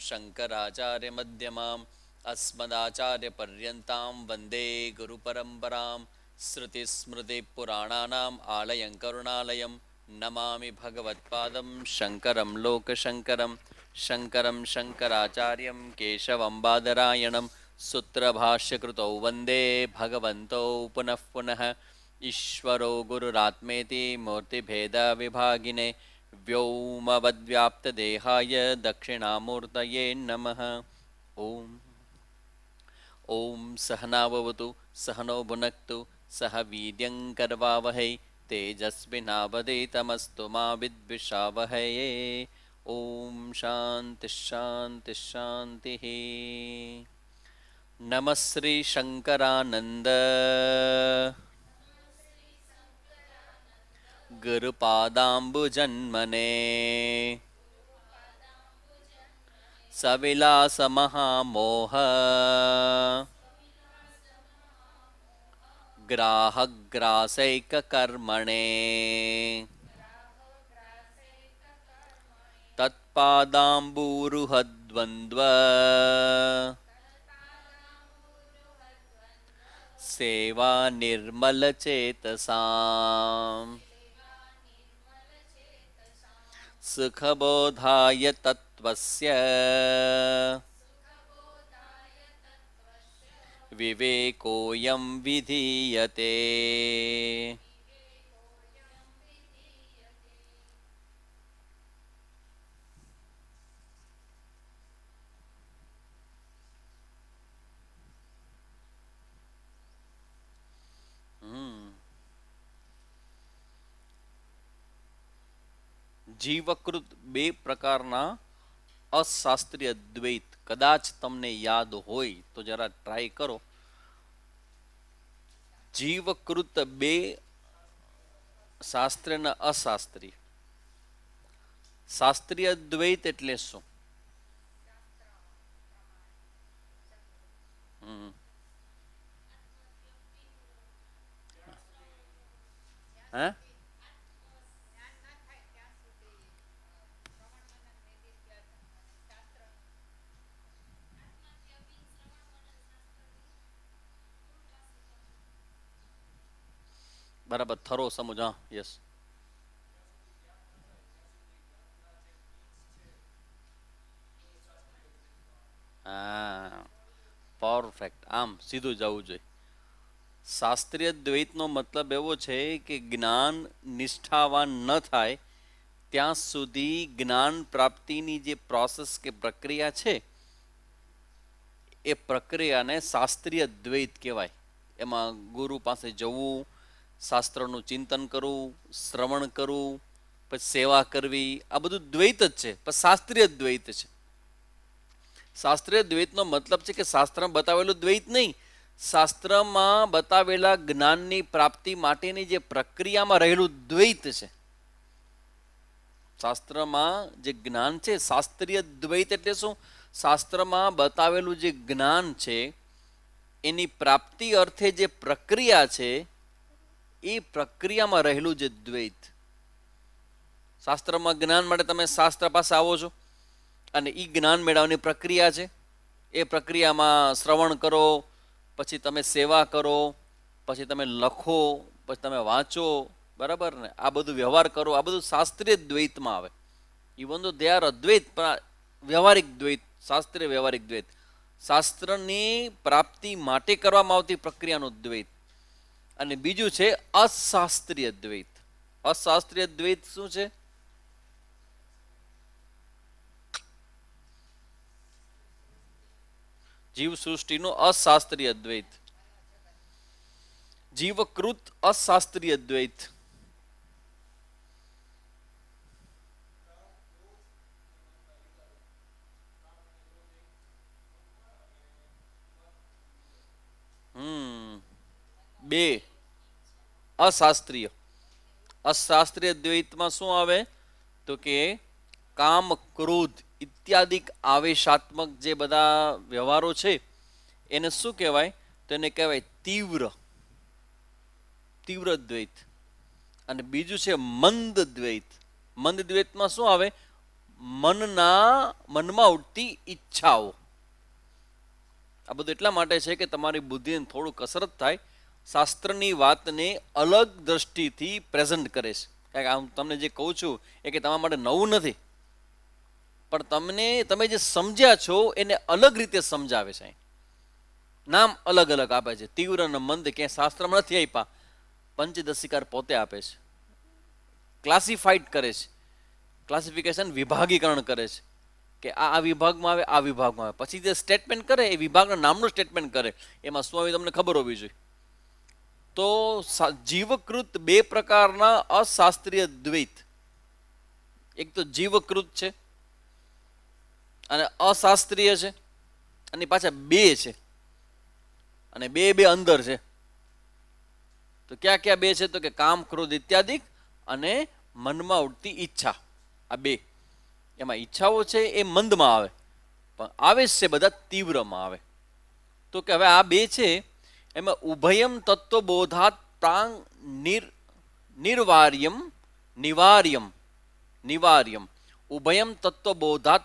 शङ्कराचार्यमध्यमाम् अस्मदाचार्यपर्यन्तां वन्दे गुरुपरम्परां श्रुतिस्मृतिपुराणानाम् आलयं करुणालयं नमामि भगवत्पादं शङ्करं लोकशङ्करं शङ्करं शङ्कराचार्यं केशवं बादरायणं सूत्रभाष्यकृतौ वन्दे भगवन्तौ पुनः पुनः ईश्वरो गुरुरात्मेति मूर्तिभेदविभागिने व्योमवद्व्याप्तदेहाय दक्षिणामूर्तये नमः। ओम ओम सहनाववतु सहनो भुनक्तु सह वीर्यङ्करवावहै तेजस्विनावधीतमस्तु मा विद्विषावहै। ओम शांति शांति शांति। नमः श्री शंकरानंद गुरुपादाम्बुजन्मने सविलासमहामोह ग्राहग्रासैककर्मणे तत्पादाम्बुरुहद्वन्द्व सेवा निर्मलचेतसाम् सुखबोधाय तत्त्वस्य विवेकोऽयं विधीयते। જીવકૃત બે પ્રકારના અશાસ્ત્રીય દ્વૈત કદાચ તમને યાદ હોય તો જરા ટ્રાય કરો. જીવકૃત બે શાસ્ત્રીય અને અશાસ્ત્રીય. શાસ્ત્રીય દ્વૈત એટલે શું? હે બરાબર થરો સમજ. હા યસ. હા પરફેક્ટ. આમ સીધું જવું જોઈએ. શાસ્ત્રીય દ્વૈતનો મતલબ એવો છે કે જ્ઞાન નિષ્ઠાવાન ન થાય ત્યાં સુધી જ્ઞાન પ્રાપ્તિની જે પ્રોસેસ કે પ્રક્રિયા છે એ પ્રક્રિયાને શાસ્ત્રીય દ્વૈત કહેવાય. એમાં ગુરુ પાસે જવું, શાસ્ત્રનું ચિંતન કરવું, શ્રવણ કરવું, પછી સેવા કરવી, આ બધું દ્વૈત જ છે, પણ શાસ્ત્રીય દ્વૈત છે. શાસ્ત્રીય દ્વૈતનો મતલબ છે કે શાસ્ત્રમાં બતાવેલું દ્વૈત નહીં, શાસ્ત્રમાં બતાવેલા જ્ઞાનની પ્રાપ્તિ માટેની જે પ્રક્રિયામાં રહેલું દ્વૈત છે. શાસ્ત્રમાં જે જ્ઞાન છે શાસ્ત્રીય દ્વૈત એટલે શું? શાસ્ત્રમાં બતાવેલું જે જ્ઞાન છે એની પ્રાપ્તિ અર્થે જે પ્રક્રિયા છે એ પ્રક્રિયામાં રહેલું જે દ્વૈત. શાસ્ત્રમાં જ્ઞાન માટે તમે શાસ્ત્ર પાસે આવો છો અને એ જ્ઞાન મેળવવાની પ્રક્રિયા છે. એ પ્રક્રિયામાં શ્રવણ કરો, પછી તમે સેવા કરો, પછી તમે લખો, પછી તમે વાંચો, બરાબર ને, આ બધું વ્યવહાર કરો, આ બધું શાસ્ત્રીય દ્વૈતમાં આવે. ઇવન તો દે આર અદ્વૈત, પણ વ્યવહારિક દ્વૈત, શાસ્ત્રીય વ્યવહારિક દ્વૈત, શાસ્ત્રની પ્રાપ્તિ માટે કરવામાં આવતી પ્રક્રિયાનું દ્વૈત. અને બીજું છે અશાસ્ત્રીય દ્વૈત. અશાસ્ત્રીય દ્વૈત શું છે? જીવ સૃષ્ટિનું અશાસ્ત્રીય દ્વૈત, જીવકૃત અશાસ્ત્રીય દ્વૈત. બે અશાસ્ત્રીય. અશાસ્ત્રીય દ્વૈતમાં શું આવે તો કે કામ, ક્રોધ ઇત્યાદિક આવેશાત્મક જે બધા વ્યવહારો છે એને શું કહેવાય? તો એને કહેવાય તીવ્ર તીવ્ર દ્વૈત. અને બીજું છે મંદ દ્વૈત. મંદ દ્વૈતમાં શું આવે? મનમાં ઉઠતી ઈચ્છાઓ. આ બધું એટલા માટે છે કે તમારી બુદ્ધિને થોડું કસરત થાય, શાસ્ત્રની વાતને અલગ દ્રષ્ટિથી પ્રેઝન્ટ કરે છે. કારણ કે આમ તમને જે કહું છું એ કે તમારા માટે નવું નથી, પણ તમે જે સમજ્યા છો એને અલગ રીતે સમજાવે છે. નામ અલગ અલગ આપે છે. તીવ્ર અને મંદ ક્યાંય શાસ્ત્રમાં નથી આપ્યા, પંચદશિકાર પોતે આપે છે. ક્લાસિફાઈડ કરે છે, ક્લાસિફિકેશન વિભાગીકરણ કરે છે કે આ વિભાગમાં આવે, આ વિભાગમાં આવે. પછી જે સ્ટેટમેન્ટ કરે એ વિભાગના નામનું સ્ટેટમેન્ટ કરે. એમાં શું આવે તમને ખબર હોવી જોઈએ. તો જીવકૃત બે પ્રકારના અશાસ્ત્રીય દ્વૈત, એક તો જીવકૃત છે અને અશાસ્ત્રીય છે, અને પાછા બે છે, અને બે અંદર છે. તો ક્યાં ક્યાં બે છે? તો કે કામ, ક્રોધ ઇત્યાદિ અને મનમાં ઉઠતી ઈચ્છા. આ બે. એમાં ઈચ્છાઓ છે એ મંદમાં આવે, પણ આવેશ છે બધા તીવ્રમાં આવે. તો કે હવે આ બે છે એમાં ઉભયમ તત્વબોધાત પ્રાંગ નિર્વાર્યમ નિવાર્યમ નિવાર્યમ ઉભયમ તત્વબોધાત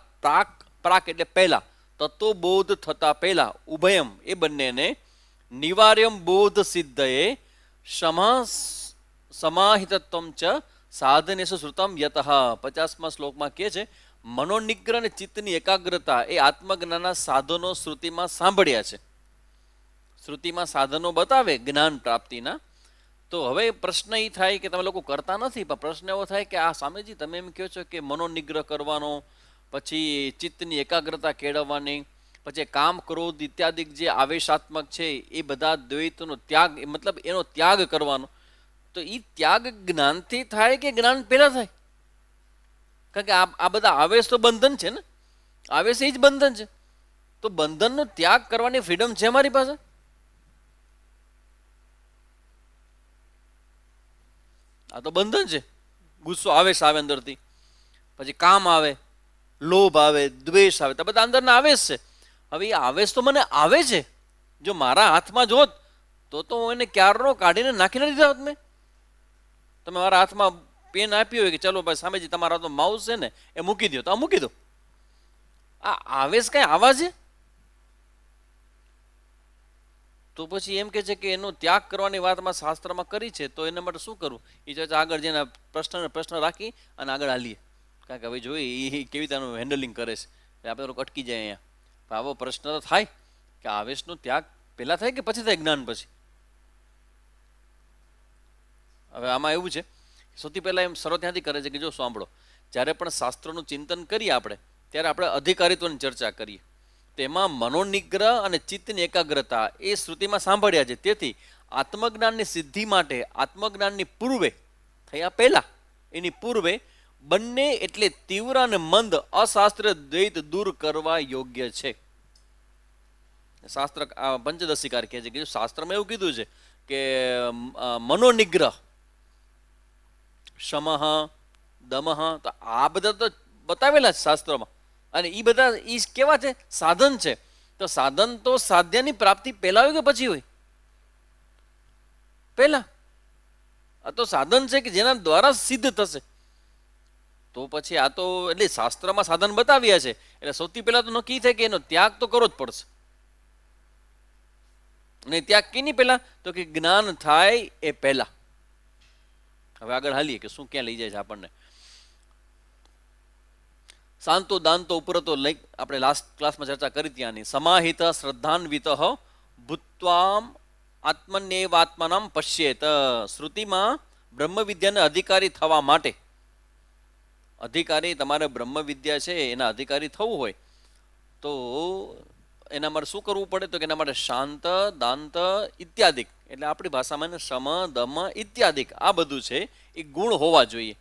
પ્રાક એટલે પહેલા, તત્વબોધ થતા પહેલા ઉભયમ એ બંનેને નિવાર્યમ બોધ સિદ્ધયે સમાહિતત્વમ ચ સાધનેષુ શ્રુતમ યતઃ. 50મા શ્લોકમાં કહે છે મનોનિગ્રહ અને ચિત્તની એકાગ્રતા એ આત્મજ્ઞાનના સાધનો શ્રુતિમાં સાંભળ્યા છે. શ્રુતિમાં સાધનો બતાવે જ્ઞાન પ્રાપ્તિના. તો હવે પ્રશ્ન એ થાય કે તમે લોકો કરતા નથી, પણ પ્રશ્ન એવો થાય કે આ સ્વામીજી તમે એમ કહો છો કે મનોનિગ્રહ કરવાનો, પછી ચિત્તની એકાગ્રતા કેળવવાની, પછી કામ, ક્રોધ ઇત્યાદિ જે આવેશાત્મક છે એ બધા દ્વૈતનો ત્યાગ, મતલબ એનો ત્યાગ કરવાનો. તો એ ત્યાગ જ્ઞાનથી થાય કે જ્ઞાન પહેલા થાય? કારણ કે આ બધા આવેશ તો બંધન છે ને, આવેશ એ જ બંધન છે. તો બંધનનો ત્યાગ કરવાની ફ્રીડમ છે અમારી પાસે? આ તો બંધન છે. ગુસ્સો આવેશ આવે અંદરથી, પછી કામ આવે, લોભ આવે, દ્વેષ આવે, તો બધા અંદરના આવેશ છે. હવે એ આવેશ તો મને આવે છે, જો મારા હાથમાં જોત તો હું એને ક્યારનો કાઢીને નાખી નથી દીધા હોત મેં. તમે મારા હાથમાં પેન આપી હોય કે ચલો ભાઈ સામેજી તમારા હાથમાં માઉસ છે ને એ મૂકી દો, તો આ મૂકી દો. આ આવેશ કઈ આવા છે? તો પછી એમ કે છે કે એનો ત્યાગ કરવાની વાતમાં શાસ્ત્રમાં કરી છે, તો એના માટે શું કરવું? એ આગળ જઈને પ્રશ્ન રાખી અને આગળ હાલીએ. કારણ કે હવે જોઈએ એ કેવી રીતે હેન્ડલિંગ કરે છે. આપણે લોકો અટકી જાય અહીંયા. આવો પ્રશ્ન તો થાય કે આવેશનો ત્યાગ પહેલા થાય કે પછી થાય જ્ઞાન પછી? હવે આમાં એવું છે, સૌથી પહેલા એમ શરૂ ત્યાંથી કરે છે કે જો સાંભળો, જ્યારે પણ શાસ્ત્રોનું ચિંતન કરીએ આપણે, ત્યારે આપણે અધિકારીત્વની ચર્ચા કરીએ. તેમાં મનોનિગ્રહ અને ચિત્તની એકાગ્રતા એ શ્રુતિમાં સાંભળ્યા છે. તેથી આત્મજ્ઞાનની સિદ્ધિ માટે આત્મજ્ઞાનની પૂર્વે થયા પહેલા, એની પૂર્વે બંને એટલે તીવ્ર અને મંદ અશાસ્ત્રીય દ્વૈત દૂર કરવા યોગ્ય છે. શાસ્ત્ર પંચદશિકાર કહે છે કે શાસ્ત્રમાં એવું કીધું છે કે મનોનિગ્રહ, શમઃ, દમઃ, તો આ બધા તો બતાવેલા છે શાસ્ત્રોમાં. અને એ બધા એ કેવા છે? સાધન છે. તો સાધન તો સાધ્યની પ્રાપ્તિ પહેલા હોય કે પછી હોય? પહેલા. આ તો સાધન છે કે જેના દ્વારા સિદ્ધ થશે. તો પછી આ તો એટલે શાસ્ત્રમાં સાધન બતાવ્યા છે, એટલે સૌથી પહેલા તો નક્કી થાય કે એનો ત્યાગ તો કરવો જ પડશે. અને ત્યાગ કેની પહેલા? તો કે જ્ઞાન થાય એ પહેલા. હવે આગળ હાલીએ કે શું ક્યાં લઈ જાય છે આપણને. શાંતો દાંતો ઉપરતો લઈ આપણે લાસ્ટ ક્લાસમાં ચર્ચા કરી ત્યાંની. સમાહિત શ્રદ્ધાન્વિત ભૂત્વામ આત્મન્યેવાત્મનામ પશ્યેત. શ્રુતિમાં બ્રહ્મ વિદ્યાને અધિકારી થવા માટે, અધિકારી તમારે બ્રહ્મ વિદ્યા છે એના અધિકારી થવું હોય તો એના માટે શું કરવું પડે? તો કે એના માટે શાંત, દાંત ઇત્યાદિક, એટલે આપણી ભાષામાં શમ, દમ ઇત્યાદિક આ બધું છે એ ગુણ હોવા જોઈએ.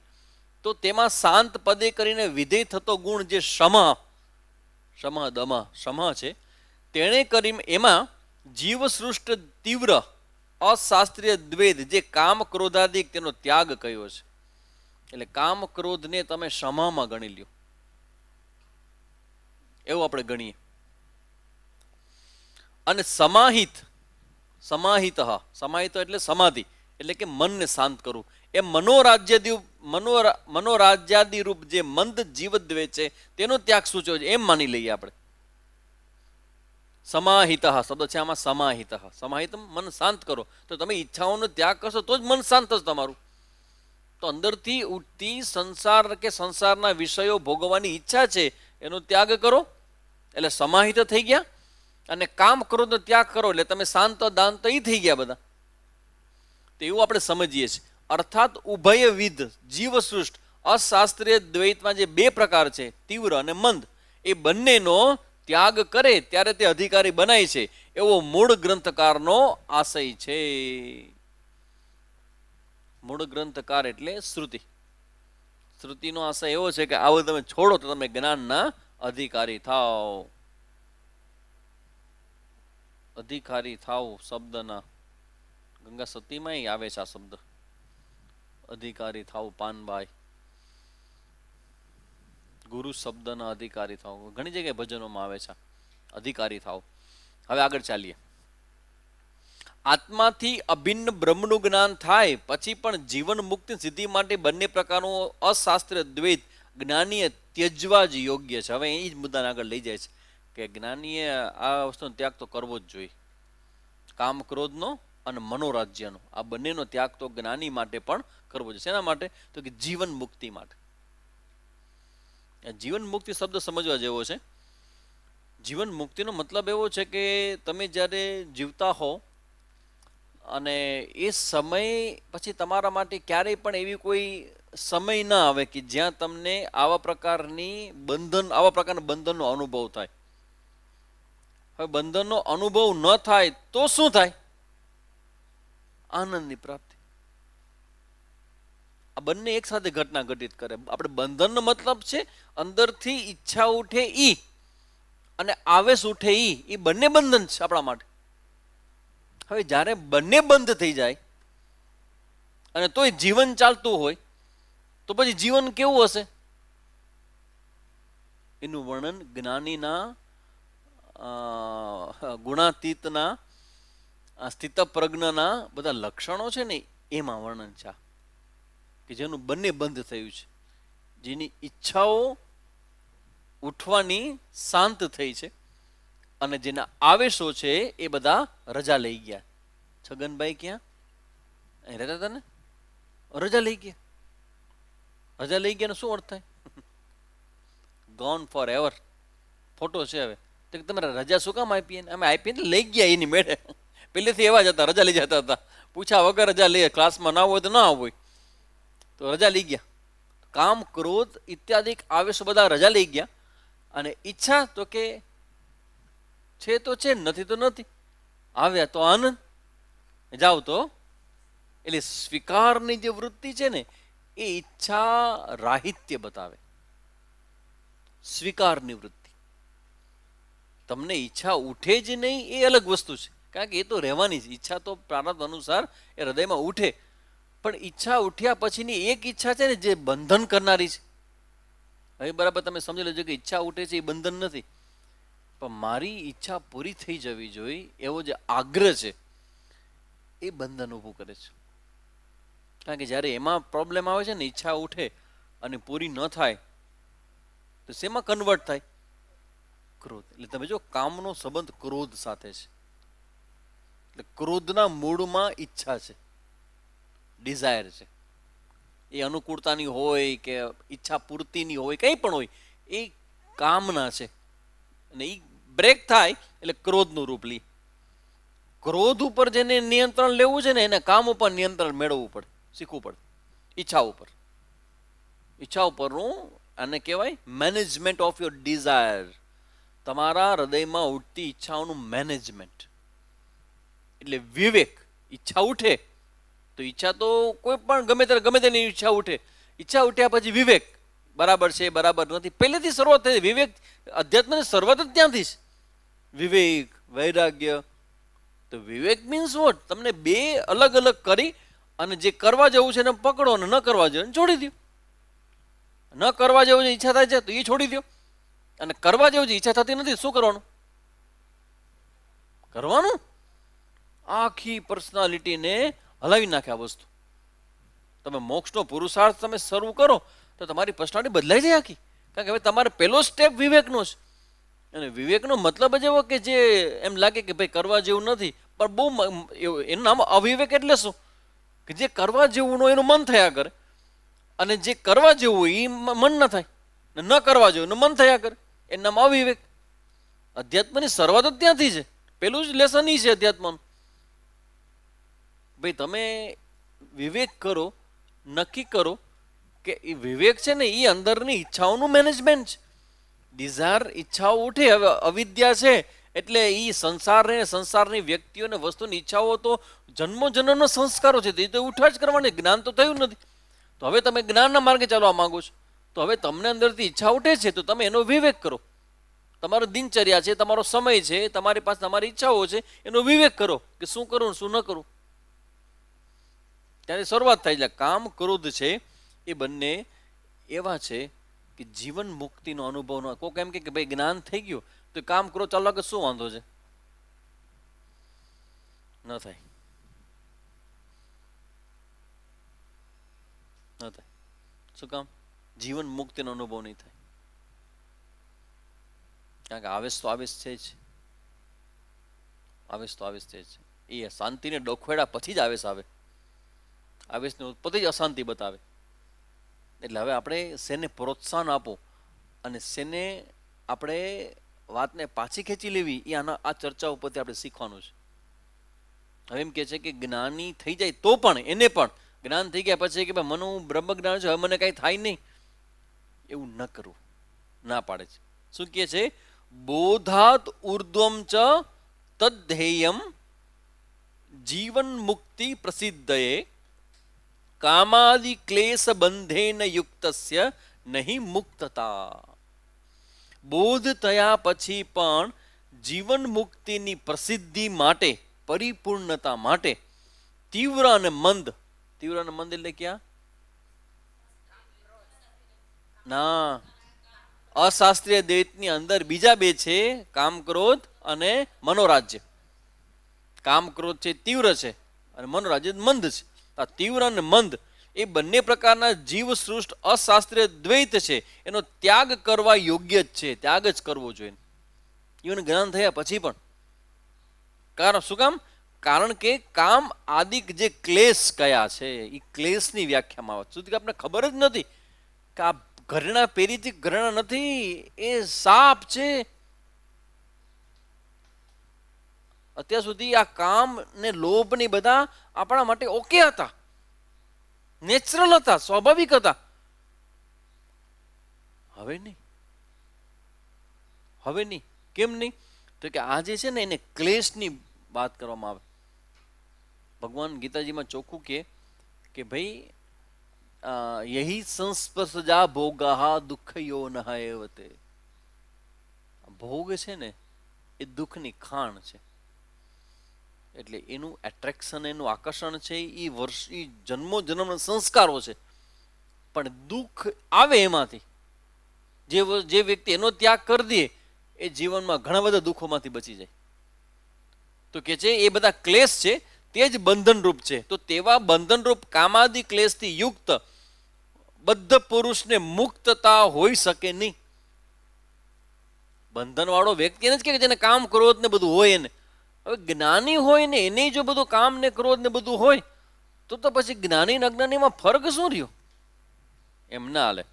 તો તેમાં શાંત પદે કરીને વિધેય થતો ગુણ જે શમ દમ શમ છે, તેણે કરી એમાં જીવસૃષ્ટ તીવ્ર અશાસ્ત્રીય દ્વેદ જે કામ ક્રોધાદિક તેનો ત્યાગ કયો છે. એટલે કામ ક્રોધને તમે શમમાં ગણી લ્યો, એવું આપણે ગણીએ. અને સમાહિત સમાહિત એટલે સમાધિ, એટલે કે મનને શાંત કરવું. એ મનોરાજ્ય મનોરાજ્યાદી રૂપ જે મંદ જીવદ્વે છે તેનો ત્યાગ સૂચવે છે એમ માની લઈએ આપણે. સમાહિત શબ્દ છે આમાં, સમાહિત. સમાહિત મન શાંત કરો. તો તમે ઈચ્છાઓનો ત્યાગ કરશો તો જ મન શાંત થશે તમારું. તો અંદરથી ઉઠતી સંસાર કે સંસારના વિષયો ભોગવવાની ઈચ્છા છે એનો ત્યાગ કરો એટલે સમાહિત થઈ ગયા. અને કામ કરો તો ત્યાગ કરો એટલે તમે શાંત દાંત એ થઈ ગયા બધા. તો એવું આપણે સમજીએ છીએ. અર્થાત ઉભયવિધ જીવસૃષ્ટ અશાસ્ત્રીય દ્વૈતમાં જે બે પ્રકાર છે, તીવ્ર અને મંદ, એ બંનેનો ત્યાગ કરે ત્યારે તે અધિકારી બનાય છે એવો મૂળ ગ્રંથકારનો આશય છે. મૂળ ગ્રંથકાર એટલે શ્રુતિ. શ્રુતિનો આશય એવો છે કે આવું તમે છોડો તો તમે જ્ઞાનના અધિકારી થાવ. અધિકારી થાવ શબ્દના ગંગા સતીમાં આવે છે આ શબ્દ, અધિકારી થાવ પાનભાઈ. ગુરુ શબ્દના અધિકારી થાવ ઘણી જગ્યાએ ભજનોમાં આવે છે, અધિકારી થાવ. હવે આગળ ચાલીએ. આત્માથી અભિન્ન બ્રહ્મનું જ્ઞાન થાય પછી પણ જીવન મુક્તિ સિદ્ધિ માટે બંને પ્રકારનું અશાસ્ત્રીય દ્વૈત જ્ઞાનીએ ત્યજવા જ યોગ્ય છે. હવે એ જ મુદ્દાને આગળ લઈ જાય છે કે જ્ઞાનીએ આ વસ્તુનો ત્યાગ તો કરવો જ જોઈએ. કામ ક્રોધનો અને મનોરાજ્યનો આ બંનેનો ત્યાગ તો જ્ઞાની માટે પણ કરવો જોઈએ. શેના માટે? તો કે જીવન મુક્તિ માટે. જીવન મુક્તિ શબ્દ સમજવા જેવો છે. જીવન મુક્તિનો મતલબ એવો છે કે તમે જ્યારે જીવતા હો અને એ સમય પછી તમારા માટે ક્યારેય પણ એવી કોઈ સમય ના આવે કે જ્યાં તમને આવા પ્રકારના બંધનનો અનુભવ થાય. હવે બંધનનો અનુભવ ન થાય તો શું થાય? આનંદની પ્રાપ્તિ. આ બંને એક સાથે ઘટના ઘટિત કરે. આપણે બંધનનો મતલબ છે અંદરથી ઈચ્છા ઉઠે ઈ અને આવેશ ઉઠે ઈ બંને બંધન છે આપણા માટે. હવે જ્યારે બંને બંધ થઈ જાય અને તોય જીવન ચાલતું હોય તો પછી જીવન કેવું હશે? એનું વર્ણન જ્ઞાનીના ગુણાતીતના સ્થિતપ્રજ્ઞના બધા લક્ષણો છે ને એમાં વર્ણન છે કે જેનું બંને બંધ થયું છે, જેની ઈચ્છાઓ ઉઠવાની શાંત થઈ છે અને જેના આવેશો છે એ બધા રજા લઈ ગયા. છગનભાઈ ક્યાં અહીં રહેતા હતા ને? રજા લઈ ગયા. રજા લઈ ગયા શું અર્થ થાય? Gone four ever. ફોટો છે હવે તો તમારે રજા શું કામ આપી? અમે આપીએ ને લઈ ગયા એની મેળે. પહેલેથી એવા જ હતા, રજા લઈ જતા હતા. પૂછ્યા વગર રજા લઈએ. ક્લાસમાં ના હોય તો ના હોય તો રજા લઈ ગયા. કામ ક્રોધ ઇત્યાદિ આવેશો બધા રજા લઈ ગયા. અને ઈચ્છા તો કે છે તો છે, નથી તો નથી. આવ્યા તો આનંદ, જાવ તો. એટલે સ્વીકારની જે વૃત્તિ છે ને એ ઈચ્છા રાહિત્ય બતાવે. સ્વીકારની વૃત્તિ. તમને ઈચ્છા ઉઠે જ નહીં એ અલગ વસ્તુ છે, કારણ કે એ તો રહેવાની જ. ઈચ્છા તો પ્રારબ્ધ અનુસાર એ હૃદયમાં ઉઠે, પણ ઈચ્છા ઉઠ્યા પછીની એક ઈચ્છા છે ને જે બંધન કરનારી છે. હવે બરાબર તમે સમજી લેજો કે ઈચ્છા ઉઠે છે એ બંધન નથી, પણ મારી ઈચ્છા પૂરી થઈ જવી જોઈએ એવો જે આગ્રહ છે એ બંધન ઊભું કરે છે. કારણ કે જ્યારે એમાં પ્રોબ્લેમ આવે છે ને, ઈચ્છા ઉઠે અને પૂરી ન થાય તો શેમાં કન્વર્ટ થાય? ક્રોધ. એટલે તમે જો કામનો સંબંધ ક્રોધ સાથે છે. એટલે ક્રોધના મૂળમાં ઈચ્છા છે, ડિઝાયર છે. એ અનુકૂળતાની હોય કે ઈચ્છા પૂર્તિની હોય, કંઈ પણ હોય, એ કામના છે. અને એ બ્રેક થાય એટલે ક્રોધનું રૂપ લે. ક્રોધ ઉપર જેને નિયંત્રણ લેવું છે ને એને કામ ઉપર નિયંત્રણ મેળવવું પડે, શીખવું પડે. ઈચ્છા ઉપરનું આને કહેવાય મેનેજમેન્ટ ઓફ યોર ડિઝાયર. તમારા હૃદયમાં ઉઠતી ઈચ્છાઓનું મેનેજમેન્ટ એટલે વિવેક. ઈચ્છા ઉઠે તો ઈચ્છા તો કોઈ પણ ગમે તેની ઈચ્છા ઉઠે. ઈચ્છા ઉઠ્યા પછી વિવેક, બરાબર છે બરાબર નથી, પહેલેથી શરૂઆત થઈ. વિવેક અધ્યાત્મની શરૂઆત જ ત્યાંથી છે. વિવેક, વૈરાગ્ય. તો વિવેક મીન્સ વોટ? તમને બે અલગ અલગ કરી અને જે કરવા જેવું છે એને પકડો અને ન કરવા જેવું છોડી દો. ન કરવા જેવું છે ઈચ્છા થાય છે તો એ છોડી દો, અને કરવા જેવું છે ઈચ્છા થતી નથી શું કરવાનું? કરવાનું. આખી પર્સનાલિટીને હલાવી નાખે આ વસ્તુ. તમે મોક્ષનો પુરુષાર્થ તમે શરૂ કરો તો તમારી પર્સનાલિટી બદલાઈ જાય આખી. કારણ કે હવે તમારે પહેલો સ્ટેપ વિવેકનો છે. અને વિવેકનો મતલબ જ એવો કે જે એમ લાગે કે ભાઈ કરવા જેવું નથી, પણ બહુ એનું નામ અવિવેક. એટલે શું? કે જે કરવા જેવું હોય એનું મન થયા કરે, અને જે કરવા જેવું હોય એ મન ન થાય, ન કરવા જેવું એનું મન થયા કરે. એનું નામ અવિવેક. અધ્યાત્મની શરૂઆત જ ત્યાંથી છે. પેલું જ લેસન ઈ છે અધ્યાત્મનું. ભાઈ તમે વિવેક કરો, નક્કી કરો કે એ વિવેક છે ને એ અંદરની ઈચ્છાઓનું મેનેજમેન્ટ છે. ડિઝાયર, ઈચ્છાઓ ઉઠે. હવે અવિદ્યા છે એટલે એ સંસારને, સંસારની વ્યક્તિઓને, વસ્તુની ઈચ્છાઓ તો જન્મો જન્મનો સંસ્કારો છે, તે તો ઉઠવા જ કરવાની. જ્ઞાન તો થયું નથી. તો હવે તમે જ્ઞાનના માર્ગે ચાલવા માંગો છો, તો હવે તમને અંદરથી ઈચ્છા ઉઠે છે તો તમે એનો વિવેક કરો. તમારો દિનચર્યા છે, તમારો સમય છે, તમારી પાસે તમારી ઈચ્છાઓ છે, એનો વિવેક કરો કે શું કરું શું ન કરું. ત્યારે શરૂઆત થાય. એટલે કામ, ક્રોધ છે એ બંને એવા છે કે જીવન મુક્તિનો અનુભવ ન. કોઈક એમ કે ભાઈ જ્ઞાન થઈ ગયું તો કામ કરો ચાલો કે શું વાંધો છે? ન થાય, ન થાય. શું કામ? જીવન મુક્તિનો અનુભવ નહીં થાય. કારણ કે આવેશ તો આવેશ છે જ. આવેશ તો આવેશ છે જ. એ શાંતિને ડોખવેડા પછી જ આવેશ આવે. આવેશની ઉત્પત્તિ જ અશાંતિ બતાવે. એટલે હવે આપણે શેને પ્રોત્સાહન આપો અને શેને આપણે વાતને પાછી ખેંચી લેવી, એ આ ચર્ચા ઉપરથી આપણે શીખવાનું છે. હવે એમ કે છે કે જ્ઞાની થઈ જાય તો પણ એને પણ જ્ઞાન થઈ ગયા પછી કે ભાઈ મને હું બ્રહ્મ જ્ઞાન છું, હવે મને કાંઈ થાય નહીં, એવું ન કરવું. ના પાડે છે. શું કહે છે? બોધાત ઉર્ધ્વમ ચ તદ્ધેયમ જીવન મુક્તિ પ્રસિદ્ધયે કામાદિ ક્લેશ બંધેન યુક્તસ્ય નહીં મુક્તતા. બોધ થયા પછી પણ જીવન મુક્તિની પ્રસિદ્ધિ માટે, પરિપૂર્ણતા માટે તીવ્ર અને મંદ. તીવ્ર અને મંદ એટલે ક્યાં? ના, અશાસ્ત્રીય દ્વૈતની અંદર બીજા બે છે, કામ ક્રોધ અને મનોરાજ્ય. કામ ક્રોધ છે તીવ્ર છે અને મનોરાજ્ય મંદ છે. આ તીવ્ર અને મંદ એ બંને પ્રકારના જીવ સૃષ્ટ અશાસ્ત્રીય દ્વૈત છે, એનો ત્યાગ કરવા યોગ્ય જ છે. ત્યાગ જ કરવો જોઈએ, ઇવન જ્ઞાન થયા પછી પણ. કારણ શું કામ? કારણ કે કામ આદિક જે ક્લેશ કયા છે એ ક્લેશની વ્યાખ્યામાં આવે. સુધી આપણે ખબર જ નથી કે આ ઘરેણા પહેરીથી ઘરેણા નથી, એ સાપ છે. અત્યાર સુધી આ કામ ને લોભ ને બધા આપણા માટે ઓકે હતા, નેચરલ હતા, સ્વાભાવિક હતા. હવે નહીં. હવે નહીં. કેમ નહીં? તો કે આ જે છે ને એને ક્લેશની વાત કરવામાં આવે. ભગવાન ગીતાજીમાં ચોખ્ખું કે ભાઈ યહી સંસ્પર્શજા ભોગા દુઃખયો ન એવતે. ભોગ છે ને એ દુઃખની ખાણ છે. એટલે એનું એટ્રેક્શન, એનું આકર્ષણ છે એ વર્ષી જન્મો જન્મના સંસ્કારો છે. પણ દુઃખ આવે એમાંથી. જે વ્યક્તિ એનો ત્યાગ કરી દે એ જીવનમાં ઘણા બધા દુઃખોમાંથી બચી જાય. તો કે છે એ બધા ક્લેશ છે તે જ બંધનરૂપ છે. તો તેવા બંધનરૂપ કામાદિ ક્લેશથી યુક્ત બદ્ધ પુરુષને મુક્તતા હોઈ શકે નહીં. બંધનવાળો વ્યક્તિ એને જ કે જેને કામ ક્રોધ ને બધું હોય એને. હવે જ્ઞાની હોય ને એને જો બધું કામ ને ક્રોધ ને બધું હોય તો પછી જ્ઞાની ને અજ્ઞાનીમાં ફરક શું રહ્યો? એમ ના હાલે.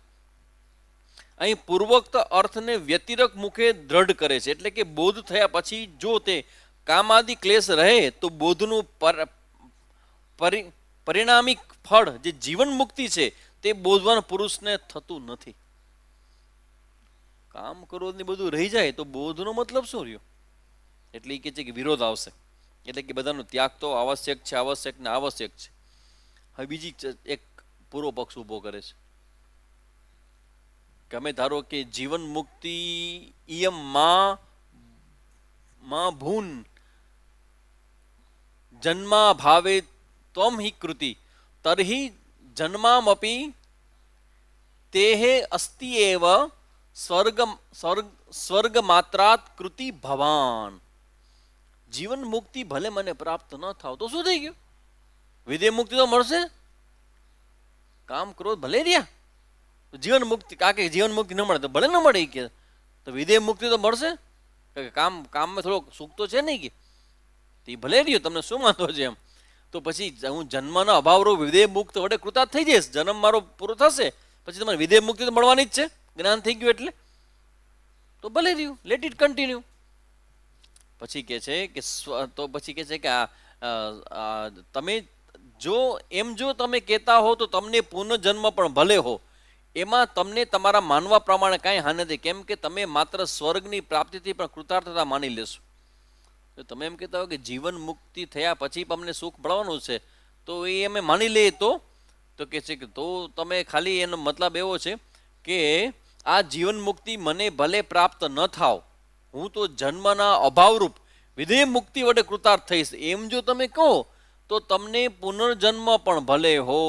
અહીં પૂર્વોક્ત અર્થને વ્યતિરક મુખે દ્રઢ કરે છે. એટલે કે બોધ થયા પછી જો તે કામાદિ ક્લેશ રહે તો બોધનું પરિણામિક ફળ જે જીવન મુક્તિ છે તે બોધવાન પુરુષને થતું નથી. કામ ક્રોધ ને બધું રહી જાય તો બોધનો મતલબ શું રહ્યો? એટલે એ કહે છે કે વિરોધ આવશે. એટલે કે બધાનો ત્યાગ તો આવશ્યક છે, આવશ્યક ને આવશ્યક છે. હવે બીજી એક પૂરો પક્ષ ઊભો કરે છે કે અમે ધારો કે જીવન મુક્તિ ઇયમ માં ભૂન જન્મા ભાવે ત્વમ હિ કૃતિ તર્હિ જન્મામપી તેહે અસ્તિ એવ સ્વર્ગ માત્રાત કૃતિ ભવાન. જીવન મુક્તિ ભલે મને પ્રાપ્ત ન થાવ તો શું થઈ ગયું? વિદેહ મુક્તિ તો મળશે. કામ કરો ભલે રહ્યા, જીવન મુક્તિ કાકે જીવન મુક્તિ ન મળે તો ભલે ન મળે કે, તો વિદેહ મુક્તિ તો મળશે કે કામમાં થોડોક સુખ તો છે નહીં કે, એ ભલે રહ્યો, તમને શું વાંધો છે એમ. તો પછી હું જન્મના અભાવરૂપ વિદેહ મુક્ત વડે કૃતાર્થ થઈ જઈશ, જન્મ મારો પૂરો થશે, પછી તમારે વિદેહ મુક્તિ તો મળવાની જ છે, જ્ઞાન થઈ ગયું એટલે. તો ભલે રહ્યું, લેટ ઇટ કન્ટિન્યુ. પછી કે છે કે તો પછી કે છે કે તમે જો તમે કહેતા હો તો તમને પુનર્જન્મ પણ ભલે હો, એમાં તમને તમારા માનવા પ્રમાણે કાંઈ હાનિ નથી, કેમ કે તમે માત્ર સ્વર્ગની પ્રાપ્તિથી પણ કૃતાર્થતા માની લેશો. તો તમે એમ કહેતા હો કે જીવન મુક્તિ થયા પછી પણ અમને સુખ મળવાનું છે, તો એ અમે માની લઈએ તો કે છે કે તો તમે ખાલી એનો મતલબ એવો છે કે આ જીવન મુક્તિ મને ભલે પ્રાપ્ત ન થાવ, હું તો જન્મના અભાવરૂપ વિધેય મુક્તિ વડે કૃતાર્થ થઈશ, એમ જો તમે કહો તો તમને પુનર્જન્મ પણ ભલે હો.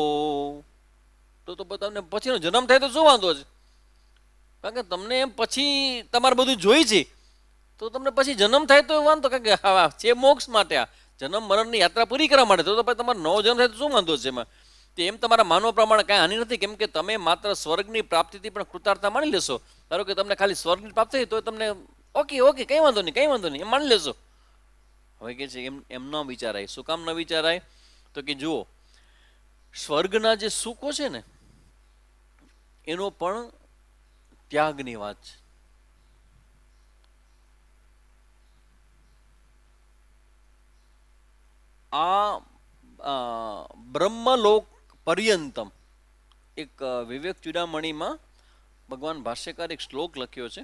તો તમને પછીનો જન્મ થાય તો શું વાંધો છે? કારણ કે તમને એમ પછી તમારે બધું જોઈ છે, તો તમને પછી જન્મ થાય તો વાંધો, કારણ કે હા છે મોક્ષ માટે, આ જન્મ મરણની યાત્રા પૂરી કરવા માટે, તો પછી તમારે નવો જન્મ થાય તો શું વાંધો છે એમાં? તો એમ તમારા માનવા પ્રમાણે કાંઈ હાનિ નથી, કેમ કે તમે માત્ર સ્વર્ગની પ્રાપ્તિથી પણ કૃતાર્થતા માની લેશો. ધારો કે તમને ખાલી સ્વર્ગની પ્રાપ્તિ થઈ તો તમને ઓકે કંઈ વાંધો નહીં એમ માની લેશો. હવે કે છે એમ ન વિચારાય. શું કામ ન વિચારાય? તો કે જુઓ, સ્વર્ગના જે સુખો છે ને એનો પણ ત્યાગની વાત છે. આ બ્રહ્મલોક પર્યંતમ, એક વિવેક ચૂડામણીમાં ભગવાન ભાષ્યકાર એક શ્લોક લખ્યો છે,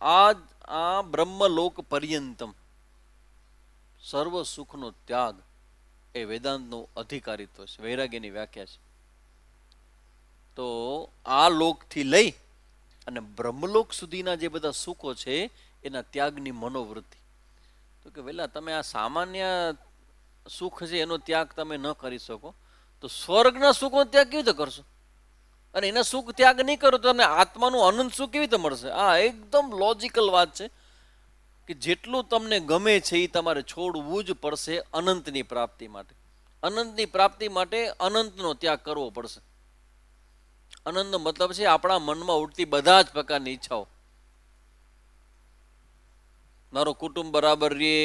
આ બ્રહ્મલોક પર્યંતમ સર્વ સુખનો ત્યાગ એ વેદાંતનું અધિકારીત્વ છે, વૈરાગ્યની વ્યાખ્યા છે. તો આ લોકથી લઈ અને બ્રહ્મલોક સુધીના જે બધા સુખો છે એના ત્યાગની મનોવૃત્તિ. તો કે વેલા તમે આ સામાન્ય સુખ છે એનો ત્યાગ તમે ન કરી શકો, તો સ્વર્ગના સુખનો ત્યાગ કેવી રીતે કરશો? અને એના સુખ ત્યાગ નહીં કરો તો તમને આત્માનું અનંત સુખ કેવી રીતે મળશે? આ એકદમ લોજિકલ વાત છે કે જેટલું તમને ગમે છે એ તમારે છોડવું જ પડશે અનંતની પ્રાપ્તિ માટે. અનંતની પ્રાપ્તિ માટે અનંતનો ત્યાગ કરવો પડશે. અનંતનો મતલબ છે આપણા મનમાં ઉઠતી બધા જ પ્રકારની ઈચ્છાઓ. મારો કુટુંબ બરાબર રહે,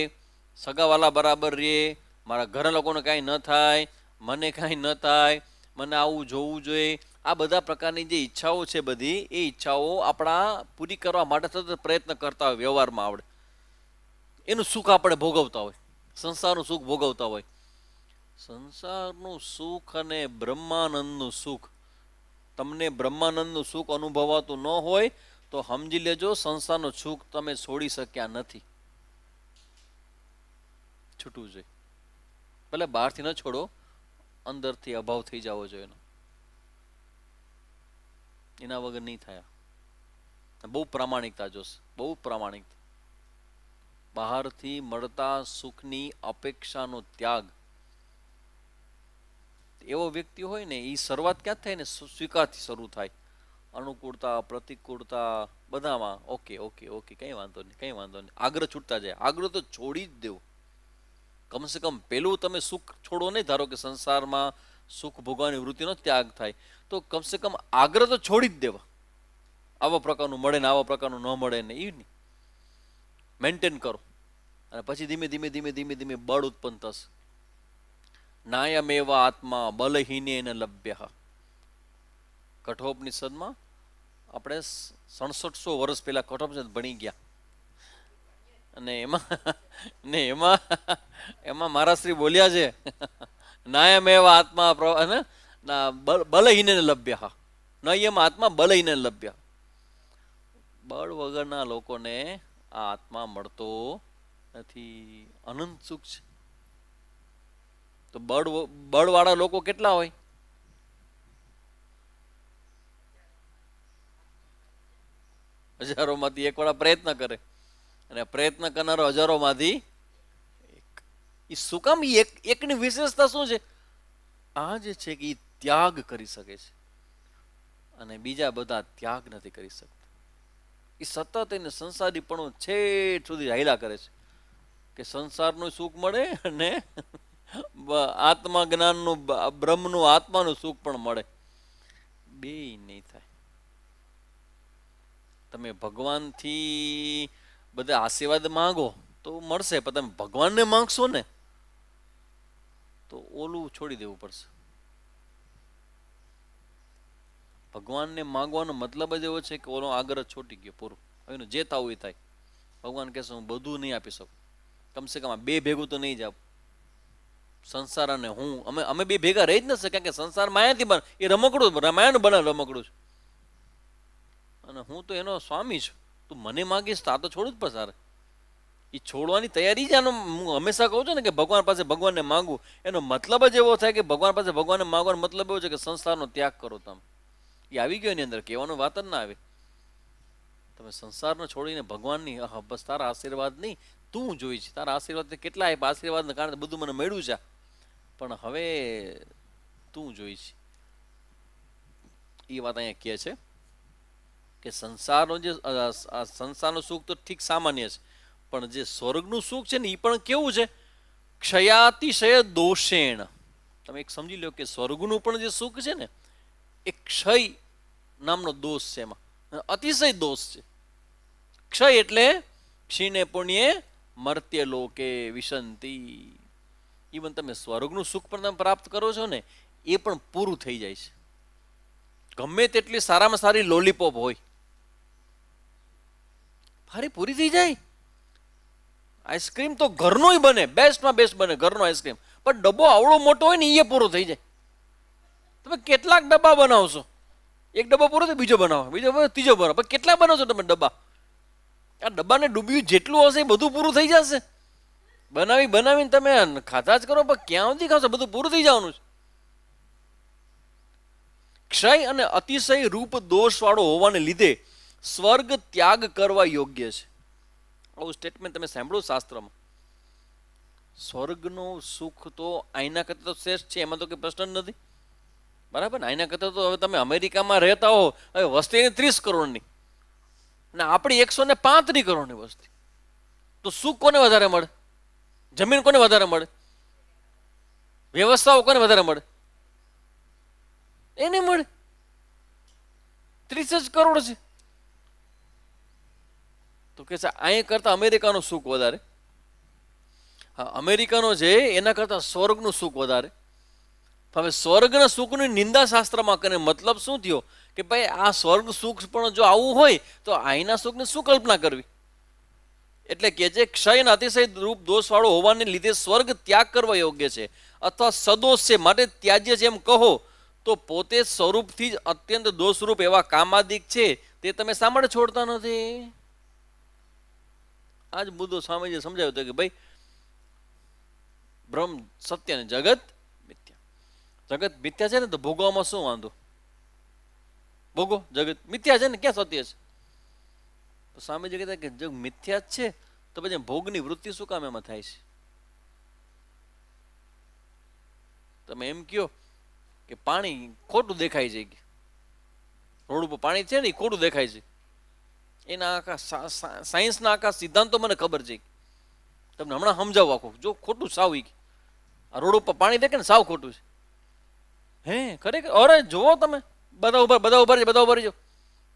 સગાવાલા બરાબર રહે, મારા ઘરના લોકોને કાંઈ ન થાય, મને કાંઈ ન થાય, મને આવું જોવું જોઈએ, આ બધા પ્રકારની જે ઈચ્છાઓ છે બધી, એ ઈચ્છાઓ આપણા પૂરી કરવા માટે સતત પ્રયત્ન કરતા હોય, વ્યવહારમાં આવડે એનું સુખ આપણે ભોગવતા હોય, સંસારનું સુખ ભોગવતા હોય. સંસારનું સુખ અને બ્રહ્માનંદનું સુખ, તમને બ્રહ્માનંદનું સુખ અનુભવાતું ન હોય તો સમજી લેજો સંસારનું સુખ તમે છોડી શક્યા નથી. છૂટવું જોઈએ, ભલે બહારથી ન છોડો, અંદરથી અભાવ થઈ જવો જોઈએ એના વગર નહીં થયા. બહુ પ્રામાણિકતા જોશે, બહુ પ્રામાણિકતા. બહારથી મળતા સુખની અપેક્ષાનો ત્યાગ. એવો વ્યક્તિ હોય ને, એ શરૂઆત ક્યાં થાય ને? સ્વીકારથી શરૂ થાય. અનુકૂળતા, પ્રતિકૂળતા બધામાં ઓકે, કંઈ વાંધો નહીં. આગ્રહ છૂટતા જાય. આગ્રહ તો છોડી જ દેવો. કમસે કમ પેલું તમે સુખ છોડો નહીં. ધારો કે સંસારમાં સુખ ભોગવવાની વૃત્તિનો ત્યાગ થાય, તો કમસે કમ આગ્રહ તો છોડી જ દેવા. આવા પ્રકારનું મળે ને આવા પ્રકારનું ન મળે ને એ નહીં, મેન્ટેન કરો. અને પછી ધીમે બળ ઉત્પન્ન થશે. નાયમેવા આત્મા બલહીનેન લભ્ય. કઠોપનિષદમાં આપણે 6700 વર્ષ પહેલા કઠોપનિષદ ભણી ગયા, અને એમાં મહારાજ શ્રી બોલ્યા છે, નાયમેવા આત્મા બલહીનેન લભ્ય. નયમ આત્મા બલહીનેન લભ્ય. બળ વગરના લોકોને આ આત્મા મળતો નથી. અનંત સુખ છે. તો બળવાળા લોકો કેટલા હોય? હજારોમાંથી એક વાળા પ્રયત્ન કરે, અને પ્રયત્ન કરનારો હજારોમાંથી એક. એ શું કામ? એકની વિશેષતા શું છે? આ જે છે કે એ ત્યાગ કરી શકે છે, અને બીજા બધા ત્યાગ નથી કરી શકતા. એ સતત એને સંસારીપણું છેટ સુધી હાલ્યા કરે છે કે સંસારનું સુખ મળે અને આત્મા જ્ઞાનનું બ્રહ્મનું આત્માનું સુખ પણ મળે, બે નહીં થાય. તમે ભગવાનથી બધા આશીર્વાદ માંગો તો મળશે, પણ તમે ભગવાનને માંગશો ને તો ઓલું છોડી દેવું પડશે. ભગવાનને માંગવાનો મતલબ જ એવો છે કે ઓલો આગ્રહ છોટી ગયો, પૂરું. હવે જે થવું એ થાય. ભગવાન કહેશે હું બધું નહીં આપી શકું, કમસે કમ બે ભેગું તો નહીં જ આપું. સંસાર અને હું અમે બે ભેગા રહી જ નથી, કારણ કે સંસાર માયાથી બને, એ રમકડું રામાયણ બને રમકડું છે, અને હું તો એનો સ્વામી છું. તું મને માગીશ તો આ તો છોડવું જ પડશે. સારે એ છોડવાની તૈયારી જ આનો હું હંમેશા કહું છું ને કે ભગવાન પાસે ભગવાનને માંગવું, એનો મતલબ જ એવો થાય કે ભગવાન પાસે ભગવાનને માંગવાનો મતલબ એવો છે કે સંસારનો ત્યાગ કરો તમે. એ આવી ગયો એની અંદર, કહેવાનું વાત જ ના આવે. તમે સંસારનો છોડીને ભગવાનની બસ તારા આશીર્વાદ નહીં, તું જોઈ છે તારા આશીર્વાદ કેટલા આપ્યા, આશીર્વાદને કારણે બધું મને મળ્યું છે, પણ હવે તું જોઈ છે. એ વાત અહીંયા કહે છે કે સંસારનો જે સંસારનું સુખ તો ઠીક સામાન્ય છે, પણ જે સ્વર્ગનું સુખ છે ને એ પણ કેવું છે, ક્ષયાતિશય દોષેણ. તમે એક સમજી લો કે સ્વર્ગનું પણ જે સુખ છે ને એ ક્ષય નામનો દોષ છે, એમાં અતિશય દોષ છે. ક્ષય એટલે ક્ષીણે પુણ્યે મર્ત્ય લોકે વિશંતિ. ઇવન તમે સ્વર્ગનું સુખ પણ તમે પ્રાપ્ત કરો છો ને એ પણ પૂરું થઈ જાય છે. ગમે તેટલી સારામાં સારી લોલીપોપ હોય, ફરી પૂરી થઈ જાય. આઈસ્ક્રીમ તો ઘરનો બને, બેસ્ટમાં બેસ્ટ બને ઘરનો આઈસ્ક્રીમ, પણ ડબ્બો આવડો મોટો હોય ને એ પૂરો થઈ જાય. તમે કેટલાક ડબ્બા બનાવશો, એક ડબ્બો પૂરો થાય બીજો બનાવો, બીજો ત્રીજો બનાવો, પણ કેટલા બનાવશો તમે ડબ્બા? આ ડબ્બાને ડૂબ્યું જેટલું હશે એ બધું પૂરું થઈ જશે. બનાવીને તમે ખાધા જ કરો, પણ ક્યાં સુધી ખાશો? બધું પૂરું થઈ જવાનું છે. ક્ષય અને અતિશય રૂપ દોષ વાળો હોવાને લીધે સ્વર્ગ ત્યાગ કરવા યોગ્ય છે. આવું સ્ટેટમેન્ટ તમે સાંભળો શાસ્ત્રમાં. સ્વર્ગનું સુખ તો આઈના કરતા તો શ્રેષ્ઠ છે, એમાં તો કંઈ પ્રશ્ન નથી, બરાબર ને? આઈના કરતા તો હવે તમે અમેરિકામાં રહેતા હો, હવે વસ્તી 30 કરોડની ને આપણી 135 કરોડની વસ્તી, તો સુખ કોને વધારે મળે? જમીન કોને વધારે મળે? વ્યવસ્થાઓ કોને વધારે મળે? એને મળે. 30 જ કરોડ છે તો કે છે અહીં કરતા અમેરિકાનું સુખ વધારે. હા, અમેરિકાનો છે એના કરતા સ્વર્ગનું સુખ વધારે. હવે સ્વર્ગના સુખની નિંદા શાસ્ત્રમાં કરે, મતલબ શું થયો કે ભાઈ આ સ્વર્ગ સુખ પણ જો આવું હોય તો અહીંના સુખની શું કલ્પના કરવી? એટલે કે જે ક્ષય અને અતિશય રૂપ દોષ વાળો હોવાને લીધે સ્વર્ગ ત્યાગ કરવા યોગ્ય છે અથવા સદોષ છે, માટે ત્યાજ્ય જેમ કહો તો પોતે સ્વરૂપથી જ અત્યંત દોષરૂપ એવા કામાદિક છે તે તમે શા માટે છોડતા નથી? આજ મુદ્દો સ્વામીજી સમજાવ્યો હતો કે ભાઈ બ્રહ્મ સત્ય ને જગત મિથ્યા. જગત મિથ્યા છે ને તો ભોગવામાં શું વાંધો? ભોગો, જગત મિથ્યા છે ને ક્યાં સત્ય છે? તો સ્વામીજી કહેતા કે જગ મિથ્યા જ છે તો પછી ભોગની વૃત્તિ શું કામ એમાં થાય છે? તમે એમ કહો કે પાણી ખોટું દેખાય છે, રોડ ઉપર પાણી છે ને એ ખોટું દેખાય છે, એના આખા સાયન્સના આખા સિદ્ધાંતો મને ખબર છે, તમને હમણાં સમજાવવા આખું જો ખોટું સાવ આ રોડ ઉપર પાણી દેખે ને સાવ ખોટું છે. હે ખરેખર? અરે જુઓ તમે, બધા ઉભા છે, બધા ઉભા રહીજો,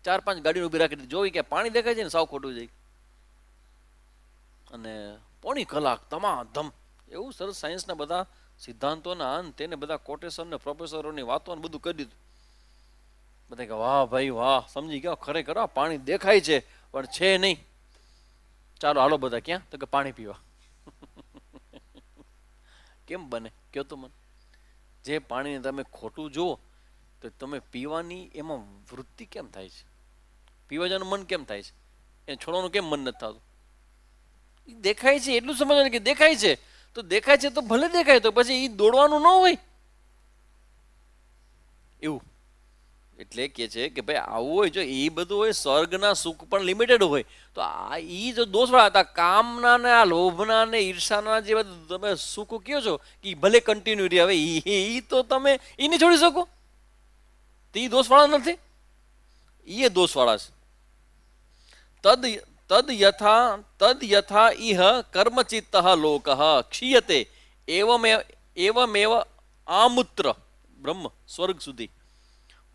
4-5 ગાડીઓ ઊભી રાખી દીધી, જોઈ કે પાણી દેખાય છે ને સાવ ખોટું છે. અને પોણી કલાક ધમાધમ એવું સરસ સાયન્સના બધા સિદ્ધાંતોના અંત તેને બધા કોટેશન ને પ્રોફેસરોની વાતો ને બધું કરી દીધું. બધા કે વાહ ભાઈ વાહ, સમજી ગયા ખરેખર પાણી દેખાય છે પણ છે નહીં. ચાલો હાલો બધા ક્યાં? તો કે પાણી પીવા. કેમ બને કયો તો મને? જે પાણીને તમે ખોટું જુઓ તો તમે પીવાની એમાં વૃત્તિ કેમ થાય છે? પીવા જવાનું મન કેમ થાય છે? એને છોડવાનું કેમ મન નથી થતું? દેખાય છે એટલું સમજવાનું કે દેખાય છે તો દેખાય છે તો ભલે દેખાય, તો પછી એ દોડવાનું ન હોય એવું. એટલે કે છે કે ભાઈ આવું હોય, જો એ બધું હોય, સ્વર્ગના સુખ પણ લિમિટેડ હોય, તો આ એ જો દોષવાળા હતા કામના ને આ લોભના ને ઈર્ષાના જે તમે સુખ કયો છો કે ભલે કન્ટિન્યુ રહે, હવે એ તો તમે એ નહીં છોડી શકો, તો એ દોષવાળા નથી, એ દોષવાળા છે. તદ યથા ઇહ કર્મચિત્ત લોક ક્ષીયતે એવમેવ આમુત્ર બ્રહ્મ સ્વર્ગ સુધી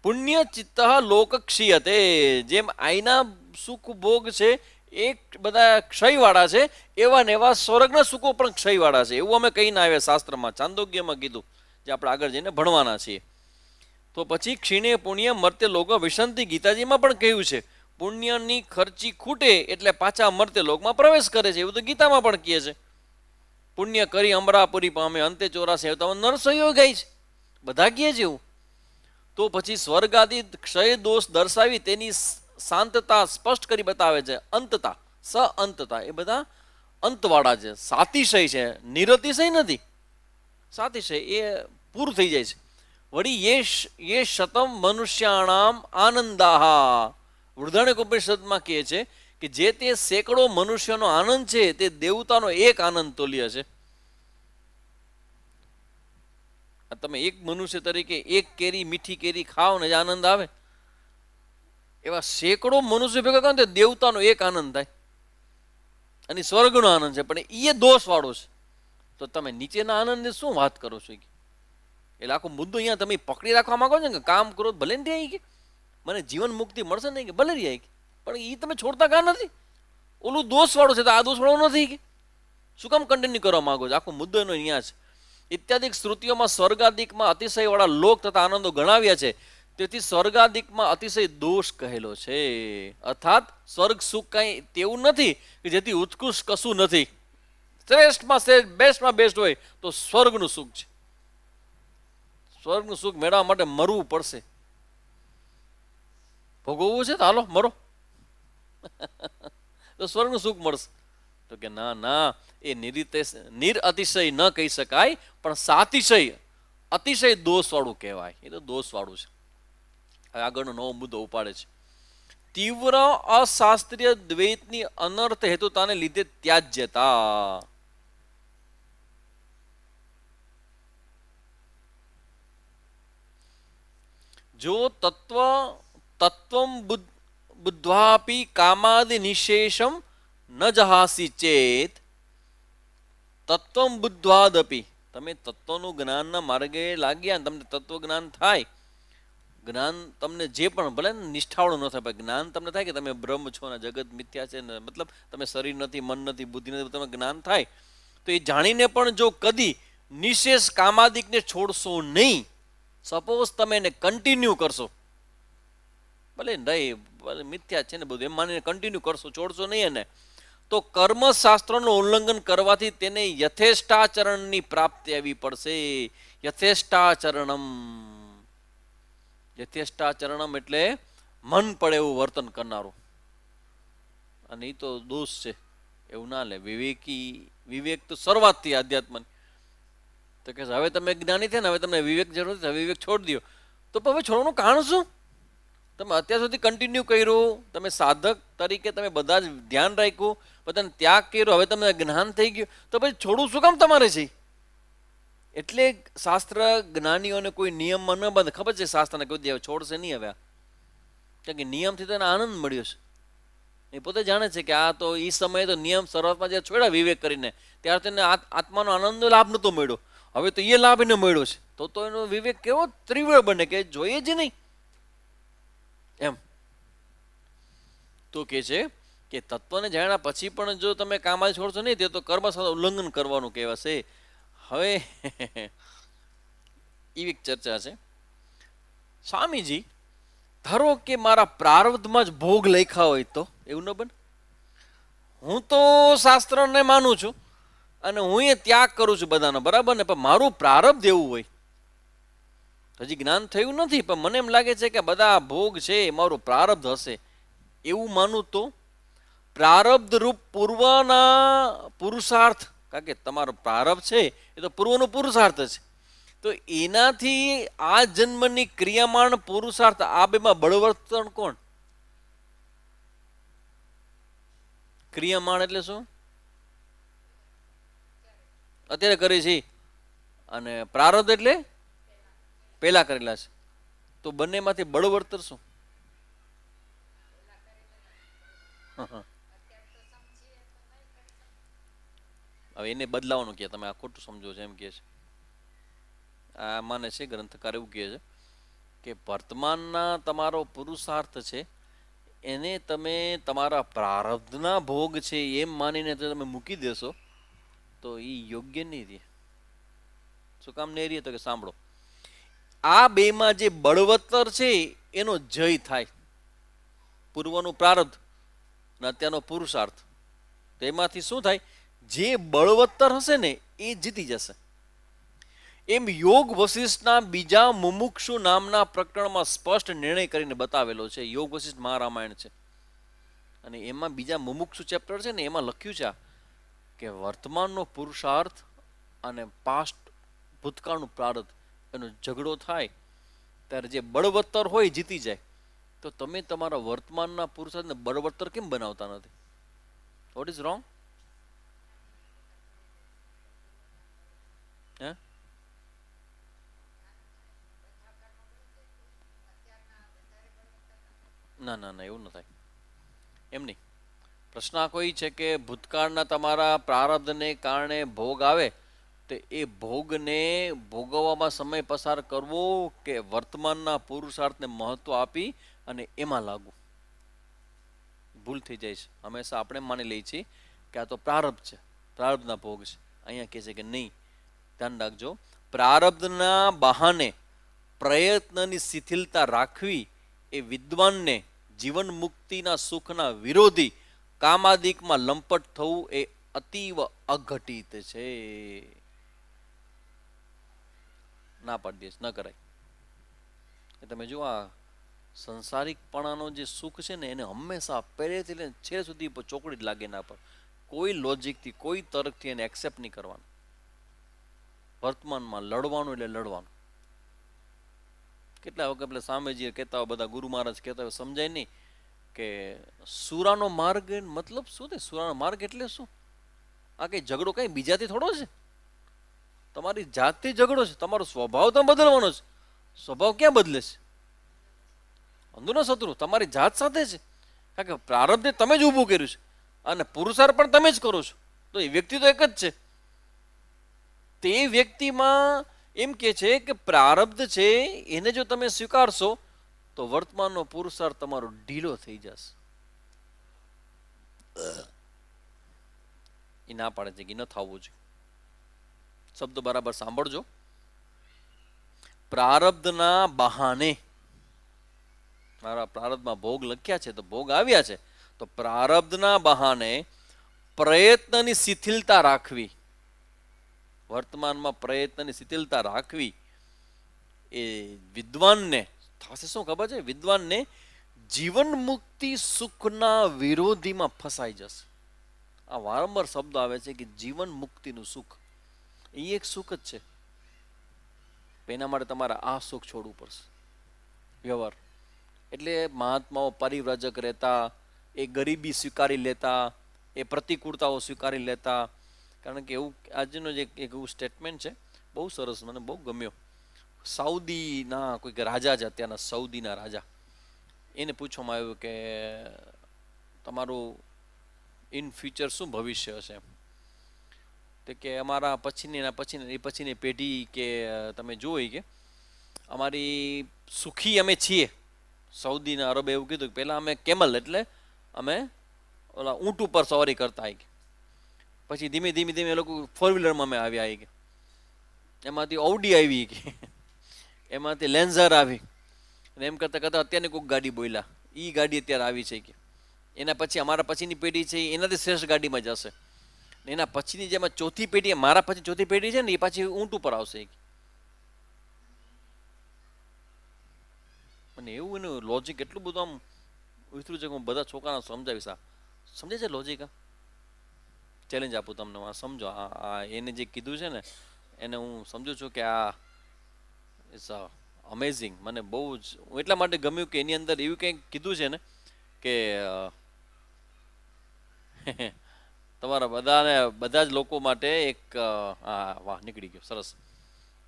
પુણ્ય ચિત્ત લોક ક્ષીયતે. જેમ આઈના સુખ ભોગ છે એ બધા ક્ષયવાળા છે, એવા ને એવા સ્વર્ગના સુખો પણ ક્ષયવાળા છે. એવું અમે કહીને આવ્યા શાસ્ત્રમાં, ચાંદોગ્યમાં કીધું, જે આપણે આગળ જઈને ભણવાના છીએ. તો પછી ક્ષીણે પુણ્ય મર્ત્ય લોકો વિશંતિ, ગીતાજીમાં પણ કહ્યું છે પુણ્યની ખર્ચી ખૂટે એટલે પાછા મર્ત્ય લોકમાં પ્રવેશ કરે છે. એવું તો ગીતામાં પણ કહે છે. પુણ્ય કરી અમરાપુરી પામે અંતે 84 તો નરસૈયો ગાય છે, બધા કહે છે એવું. તો પછી સ્વર્ગ આદિ ક્ષય દોષ દર્શાવી તેની શાંતતા સ્પષ્ટ કરી બતાવે છે. અંતતા સ અંતતા એ બધા અંતવાળા છે, સાતિશય છે, નિરતિશય નથી. સાતિશય એ પૂરું થઈ જાય છે. વળી યે શતમ મનુષ્યાણામ આનંદાહા, વૃદ્ધારણ્યક ઉપનિષદમાં કહે છે કે જે તે સેંકડો મનુષ્યનો આનંદ છે તે દેવતાનો એક આનંદ તુલ્ય છે. તમે એક મનુષ્ય તરીકે એક કેરી મીઠી કેરી ખાઓ ને આનંદ આવે, એવા સેંકડો મનુષ્ય ભેગા કરો ને દેવતાનો એક આનંદ થાય. અને સ્વર્ગનો આનંદ છે, પણ એ દોષ વાળો છે. તો તમે નીચેના આનંદની શું વાત કરો છો? એટલે આખો મુદ્દો અહીંયા તમે પકડી રાખવા માંગો છો કે કામ કરો ભલે ને ત્યાં કે મને જીવન મુક્તિ મળશે નહીં કે ભલે રહ્યા, પણ એ તમે છોડતા કા નથી? ઓલું દોષ વાળું છે તો આ દોષ વાળો નથી કે શું કામ કન્ટિન્યુ કરવા માંગો છો? આખો મુદ્દો એનો અહીંયા છે. ઇત્યાદિક શ્રુતિઓમાં સ્વર્ગાદિકમાં અતિશયવાળા લોક તથા આનંદો ગણાવ્યા છે. તેથી સ્વર્ગાદિકમાં અતિશય દોષ કહેલો છે. અર્થાત સ્વર્ગ સુખ કાંઈ તેવું નથી કે જેથી ઉત્કૃષ્ટ કશું નથી. શ્રેષ્ઠમાં શ્રેષ્ઠ, બેસ્ટમાં બેસ્ટ હોય તો સ્વર્ગનું સુખ છે. સ્વર્ગનું સુખ મેળવવા માટે મરવું પડશે. ભોગવવું છે તો હાલો મરો તો સ્વર્ગનું સુખ મળશે. તો કે ના ના, એ નિરઅતિશય ન કહી શકાય, પણ સાતિશય અતિશય દોષવાળું કહેવાય. એ તો દોષવાળું છે. હવે આગળનો નવો મુદ્દો ઉપાડે છે. તીવ્ર અશાસ્ત્રીય દ્વૈતની અનર્થ હેતુતાને લીધે ત્યાજ્યતા. જો તત્વમ બુદ્ધ્વાપી કામાદિ નિશેષમ ન જહાસી ચેત. તત્વમ બુદ્ધ્વાદપી, તમે તત્વનું જ્ઞાનના માર્ગે લાગ્યા, તમને તત્વ જ્ઞાન થાય, જ્ઞાન તમને જે પણ ભલે નિષ્ઠાવાળું ન થાય, જ્ઞાન તમને થાય કે તમે બ્રહ્મ છો ને જગત મિથ્યા છે ને, મતલબ તમે શરીર નથી, મન નથી, બુદ્ધિ નથી, તમે જ્ઞાન થાય. તો એ જાણીને પણ જો કદી નિશેષ કામાદિકને છોડશો નહીં, સપોઝ તમે એને કન્ટિન્યુ કરશો, ભલે નહીં ભલે મિથ્યા છે ને બધું એમ માનીને કન્ટિન્યુ કરશો, છોડશો નહીં એને, તો કર્મશાસ્ત્રનું ઉલ્લંઘન કરવાથી તેને યથેષ્ટાચરણની પ્રાપ્તિ આવી પડશે. યથેષ્ટાચરણમ, યથેષ્ટાચરણમ એટલે મન પડે એવું વર્તન કરનારું. અને એ તો દોષ છે, એવું ના લે. વિવેક તો શરૂઆતથી આધ્યાત્મની. તો કે હવે તમે જ્ઞાની થયા ને, હવે તમને વિવેક જરૂર નથી, વિવેક છોડી દો. તો હવે છોડવાનું કારણ શું? તમે અત્યાર સુધી કન્ટિન્યુ કર્યું, તમે સાધક તરીકે તમે બધા જ ધ્યાન રાખ્યું, બધાને ત્યાગ કર્યો, હવે તમને જ્ઞાન થઈ ગયું, તો પછી છોડવું શું કામ તમારે છે? એટલે શાસ્ત્ર જ્ઞાનીઓને કોઈ નિયમમાં ન બંધ. ખબર છે શાસ્ત્રને કોઈ દે છોડશે નહીં હવે, કારણ કે નિયમથી તો એને આનંદ મળ્યો છે. એ પોતે જાણે છે કે આ તો એ સમયે તો નિયમ શરૂઆતમાં જે છોડ્યા વિવેક કરીને, ત્યારે તેને આત્માનો આનંદ લાભ નહોતો મળ્યો. હવે તો એ લાભ એને મળ્યો છે. તો એનો વિવેક કેવો તીવ્ર બને કે જોઈએ જ નહીં એમ. તો કે છે કે તત્વને જાણ્યા પછી પણ જો તમે કામ છોડશો નહીં, તે તો કર્મ સાથે ઉલ્લંઘન કરવાનું કહેવાશે. હવે એવી ચર્ચા છે. સ્વામીજી, ધારો કે મારા પ્રારબ્ધમાં જ ભોગ લખ્યા હોય તો એવું ન બને? હું તો શાસ્ત્રને માનું છું અને હું એ ત્યાગ કરું છું બધાનો, બરાબર ને? પણ મારું પ્રારબ્ધ એવું હોય, હજી જ્ઞાન થયું નથી, પણ મને એમ લાગે છે કે બધા ભોગ છે મારું પ્રારબ્ધ હશે, એવું માનું તો પ્રારબ્ધ રૂપ પૂર્વના પુરુષાર્થ, કારણ કે તમારો પ્રારબ્ધ છે એ તો પૂર્વનો પુરુષાર્થ છે, તો એનાથી આ જન્મની ક્રિયામાણ પુરુષાર્થ, આ બેમાં બળવર્તન કોણ? ક્રિયામાણ એટલે શું? અત્યારે કરી છે. અને પ્રારબ્ધ એટલે પહેલા કરેલા છે. તો બંનેમાંથી બળવર્તર શું? હવે એને બદલાવાનું કે તમે આ ખોટું સમજો છો એમ કે છે. આ માને છે ગ્રંથકાર એવું કહે છે કે વર્તમાનના તમારો પુરુષાર્થ છે એને તમે તમારા પ્રારબ્ધના ભોગ છે એમ માનીને તમે મૂકી દેશો તો એ યોગ્ય નહીં રહે. શું કામ નહીં રહે? તો કે સાંભળો, આ બેમાં જે બળવત્તર છે એનો જય થાય. પૂર્વનું પ્રારબ્ધ અને અત્યારનો પુરુષાર્થ, તો એમાંથી શું થાય? જે બળવત્તર હશે ને એ જીતી જશે. એમ યોગ વશિષ્ઠના બીજા મુમુક્ષુ નામના પ્રકરણમાં સ્પષ્ટ નિર્ણય કરીને બતાવેલો છે. યોગ વશિષ્ઠ મહારામાયણ છે અને એમાં બીજા મુમુક્ષુ ચેપ્ટર છે ને એમાં લખ્યું છે કે વર્તમાનનો પુરુષાર્થ અને પાસ્ટ ભૂતકાળનું પ્રારબ્ધ એનો ઝઘડો થાય ત્યારે જે બળવત્તર હોય જીતી જાય. તો તમે તમારા વર્તમાનના પુરુષાર્થને બળવત્તર કેમ બનાવતા નથી? What is wrong? હે? ના ના ના, એવું ન થાય. એમ નહીં. પ્રશ્ન આ કોઈ છે કે ભૂતકાળના તમારા પ્રારબ્ધને કારણે ભોગ આવે તો એ ભોગને ભોગવવામાં સમય પસાર કરવો કે વર્તમાનના પુરુષાર્થને મહત્વ આપી અને એમાં લાગવું? ભૂલ થઈ જાય છે. હંમેશા આપણે માની લઈએ છીએ કે આ તો પ્રારબ્ધ છે, પ્રારબ્ધના ભોગ છે. અહીંયા કહે છે કે નહીં, ધ્યાન રાખજો. પ્રારબ્ધના બહાને પ્રયત્નની શિથિલતા રાખવી એ વિદ્વાનને જીવન મુક્તિના સુખના વિરોધી કામાદિકમાં લંપટ થવું એ અતીવ અઘટિત છે. ના પાડી દે, ન કરાય. તમે જુઓ, આ સંસારિકપણાનો જે સુખ છે ને એને હંમેશા પહેલેથી લઈને છેલ્લે સુધી ચોકડી જ લાગે ના પર. કોઈ લોજિકથી, કોઈ તર્કથી એને એક્સેપ્ટ નહીં કરવાનું. વર્તમાનમાં લડવાનું એટલે લડવાનું. કેટલા વખત આપણે સામેજી કહેતા હોય, બધા ગુરુ મહારાજ કહેતા હોય, સમજાય નહીં કે સુરાનો માર્ગ મતલબ શું થાય? સુરાનો માર્ગ એટલે શું? આ કઈ ઝઘડો કઈ બીજાથી થોડો છે, તમારી જાતથી ઝઘડો છે. તમારો સ્વભાવ તમે બદલવાનો છે. સ્વભાવ ક્યાં બદલે છે? અંદરનો શત્રુ તમારી જાત સાથે છે. કારણ કે પ્રારબ્ધને તમે જ ઊભું કર્યું છે અને પુરુષાર્થ પણ તમે જ કરો છો. તો એ વ્યક્તિ તો એક જ છે. તે વ્યક્તિમાં એમ કે છે કે પ્રારબ્ધ છે એને જો તમે સ્વીકારશો તો વર્તમાનનો પુરુષાર્થ તમારો ઢીલો થઈ જશે. એ ના પાડે છે કે ન થવું જોઈએ. શબ્દ બરાબર સાંભળજો. પ્રારબ્ધના બહાને, મારા પ્રારબ્ધમાં ભોગ લખ્યા છે તો ભોગ આવ્યા છે, તો પ્રારબ્ધના બહાને પ્રયત્નની શિથિલતા રાખવી, વર્તમાનમાં પ્રયત્નની શિથિલતા રાખવી એ વિદ્વાનને થશે શું ખબર છે? વિદ્વાનને જીવન મુક્તિ સુખના વિરોધીમાં ફસાઈ જશે. આ વારંવાર શબ્દ આવે છે કે જીવન મુક્તિનું સુખ, એ એક સુખ જ છે. એના માટે તમારે આ સુખ છોડવું પડશે. વ્યવહાર એટલે મહાત્માઓ પરિવ્રજક રહેતા, એ ગરીબી સ્વીકારી લેતા, એ પ્રતિકૂળતાઓ સ્વીકારી લેતા. કારણ કે એવું આજનો જે એક એવું સ્ટેટમેન્ટ છે, બહુ સરસ, મને બહુ ગમ્યો. સાઉદીના કોઈક રાજા છે, અત્યારના સાઉદીના રાજા, એને પૂછવામાં આવ્યું કે તમારું ઇન ફ્યુચર શું ભવિષ્ય હશે? તો કે અમારા પછીની પેઢી કે તમે જોઈ કે અમારી સુખી અમે છીએ. સાઉદીના અરબે એવું કીધું કે પહેલાં અમે કેમલ એટલે અમે ઓલા ઊંટ ઉપર સવારી કરતા આવી, પછી ધીમે ધીમે એ લોકો ફોર વ્હીલરમાં અમે આવ્યા આવી, એમાંથી ઔડી આવી કે એમાંથી લેન્ઝર આવી, અને એમ કરતાં કરતાં અત્યારની કોઈક ગાડી બોલ્યા, એ ગાડી અત્યારે આવી છે કે એના પછી અમારા પછીની પેઢી છે એનાથી શ્રેષ્ઠ ગાડીમાં જશે, એના પછીની જેમાં ચોથી પેઢી, મારા પછી ચોથી પેઢી છે ને એ પાછી ઊંટ ઉપર આવશે. અને એવું એનું લોજિક એટલું બધું આમ વિસ્તૃત છે કે હું બધા છોકરાને સમજાવીશ. આ સમજે છે લોજિક? આ ચેલેન્જ આપું તમને, આ સમજો. આ એને જે કીધું છે ને એને હું સમજુ છું કે આ ઇટ્સ અમેઝિંગ. મને બહુ જ, હું એટલા માટે ગમ્યું કે એની અંદર એવું કંઈક કીધું છે ને કે તમારા બધા જ લોકો માટે એક વાહ નીકળી ગયો, સરસ.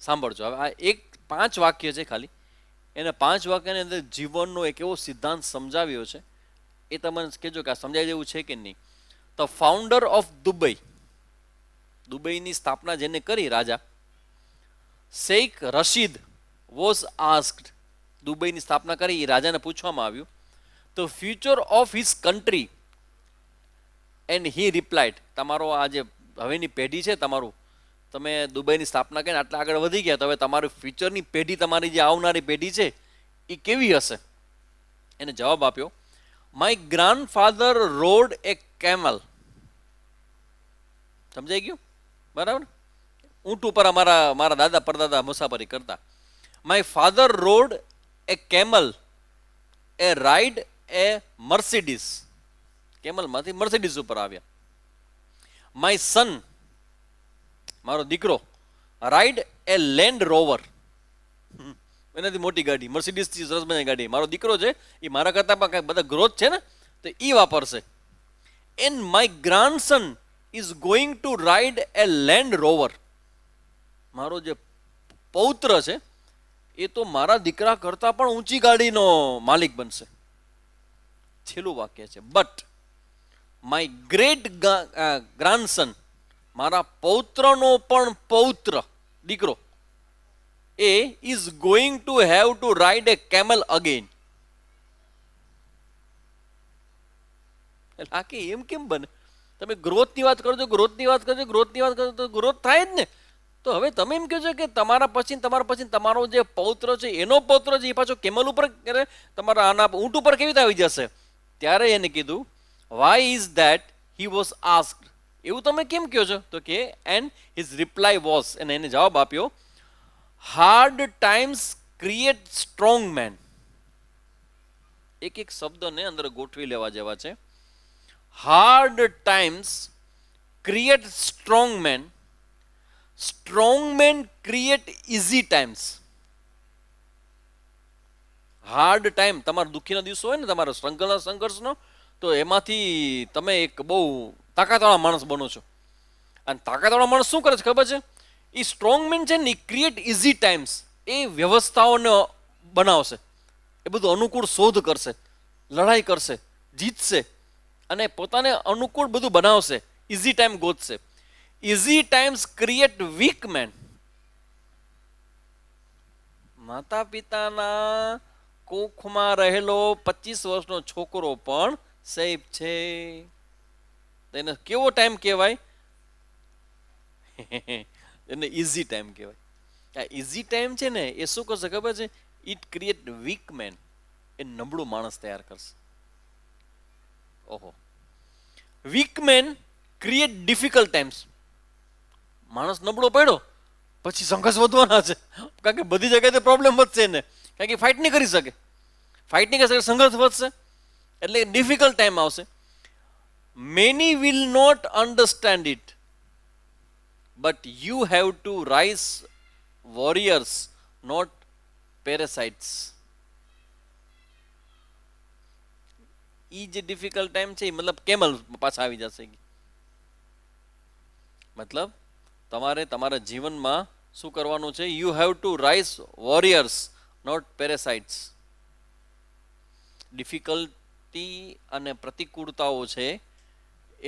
સાંભળજો હવે. આ 5 વાક્ય છે ખાલી, એના 5 વાક્યની અંદર જીવનનો એક એવો સિદ્ધાંત સમજાવ્યો છે, એ તમને કહેજો કે આ સમજાય જેવું છે કે નહીં. ધ ફાઉન્ડર ઓફ દુબઈ, દુબઈની સ્થાપના જેને કરી રાજા, શેખ રશીદ વોઝ આસ્ક્ડ, દુબઈની સ્થાપના કરી એ રાજાને પૂછવામાં આવ્યું, તો future of his country, and he replied, તમારો આ જે હવેની પેઢી છે તમારું, તમે દુબઈની સ્થાપના કરીને આટલા આગળ વધી ગયા, તો હવે તમારી ફ્યુચરની પેઢી, તમારી જે આવનારી પેઢી છે એ કેવી હશે? એને જવાબ આપ્યો, my grandfather road a camel. સમજાઈ ગયું? બરાબર. ઊંટ ઉપર મારા દાદા પરદાદા મુસાફરી કરતા. My father rode a camel, a ride a Mercedes. કેમલમાંથી મર્સિડીઝ ઉપર આવ્યા. માય સન, મારો દીકરો, રાઇડ એ લેન્ડ રોવર. એનાથી મોટી ગાડી, મર્સિડીઝ થી સરસ મજાની ગાડી. મારો દીકરો છે એ મારા કરતા પણ કાંઈક બધા ગ્રોથ છે ને, તો એ વાપરશે. And my grandson is going to ride a Land Rover. મારો જે પૌત્ર છે એ તો મારા દીકરા કરતા પણ ઊંચી ગાડીનો માલિક બનશે. છેલ્લું વાક્ય છે, બટ માય ગ્રેટ ગ્રાન્ડસન, મારા પૌત્રનો પણ પૌત્ર, દીકરો, એ is going to have to ride a camel again. એટલે આ કે એમ કેમ બને? તમે ગ્રોથની વાત કરજો, ગ્રોથની વાત કરજો, ગ્રોથની વાત કરજો તો ગ્રોથ થાય જ ને. તો હવે તમે એમ કહો છો કે તમારા પછી તમારો જે પૌત્ર છે એનો પૌત્ર છે એ પાછો કેમલ ઉપર, તમારા આના ઊંટ ઉપર કેવી રીતે આવી જશે? ત્યારે એને કીધું, why is that he was asked. એવું તમે કેમ કહો છો? તો કે એન્ડ હિઝ રિપ્લાય વોઝ, અને એને જવાબ આપ્યો, hard times create strong men. એક એક શબ્દને અંદર ગોઠવી લેવા જેવા છે. Hard times create strong men, strong men create easy times. Hard time, તમારા દુઃખીના દિવસો હોય ને, તમારા સંઘર્ષનો, તો એમાંથી તમે એક બહુ તાકાતવાળા માણસ બનો છો. અને તાકાતવાળા માણસ શું કરે છે ખબર છે? એ સ્ટ્રોંગ મેન છે ને, એ ક્રિએટ ઇઝી ટાઈમ્સ, એ વ્યવસ્થાઓને બનાવશે, એ બધું અનુકૂળ શોધ કરશે, લડાઈ કરશે, જીતશે, અને પોતાને અનુકૂળ બધું બનાવશે, ઇઝી ટાઈમ ગોતશે. Easy times create weak men. માતા પિતાના કોખમાં રહેલો 25 વર્ષનો છોકરો પણ સેફ છે. એને કેવો ટાઈમ કહેવાય? એને ઇઝી ટાઈમ કહેવાય. આ ઇઝી ટાઈમ છે ને, એ શું કરશે ખબર છે? It create weak men. એ નબળું માણસ તૈયાર કરશે. ઓહો. Weak men create difficult times. માણસ નબળો પડ્યો પછી સંઘર્ષ વધવાના છે, કારણ કે બધી જગ્યાએ પ્રોબ્લેમ વધશે ને, કારણ કે ફાઇટ નહીં કરી શકે. ફાઇટ નહીં કરી શકે, સંઘર્ષ વધશે, એટલે ડિફિકલ્ટ ટાઈમ આવશે. Many will not understand it, but you have to rise warriors, not parasites. ઈ જે ડિફિકલ્ટ ટાઈમ છે, મતલબ કેમલ પાછા આવી જશે. મતલબ તમારે તમારા જીવનમાં શું કરવાનું છે? You have to rise warriors, not parasites. Difficulty અને પ્રતિકૂળતાઓ છે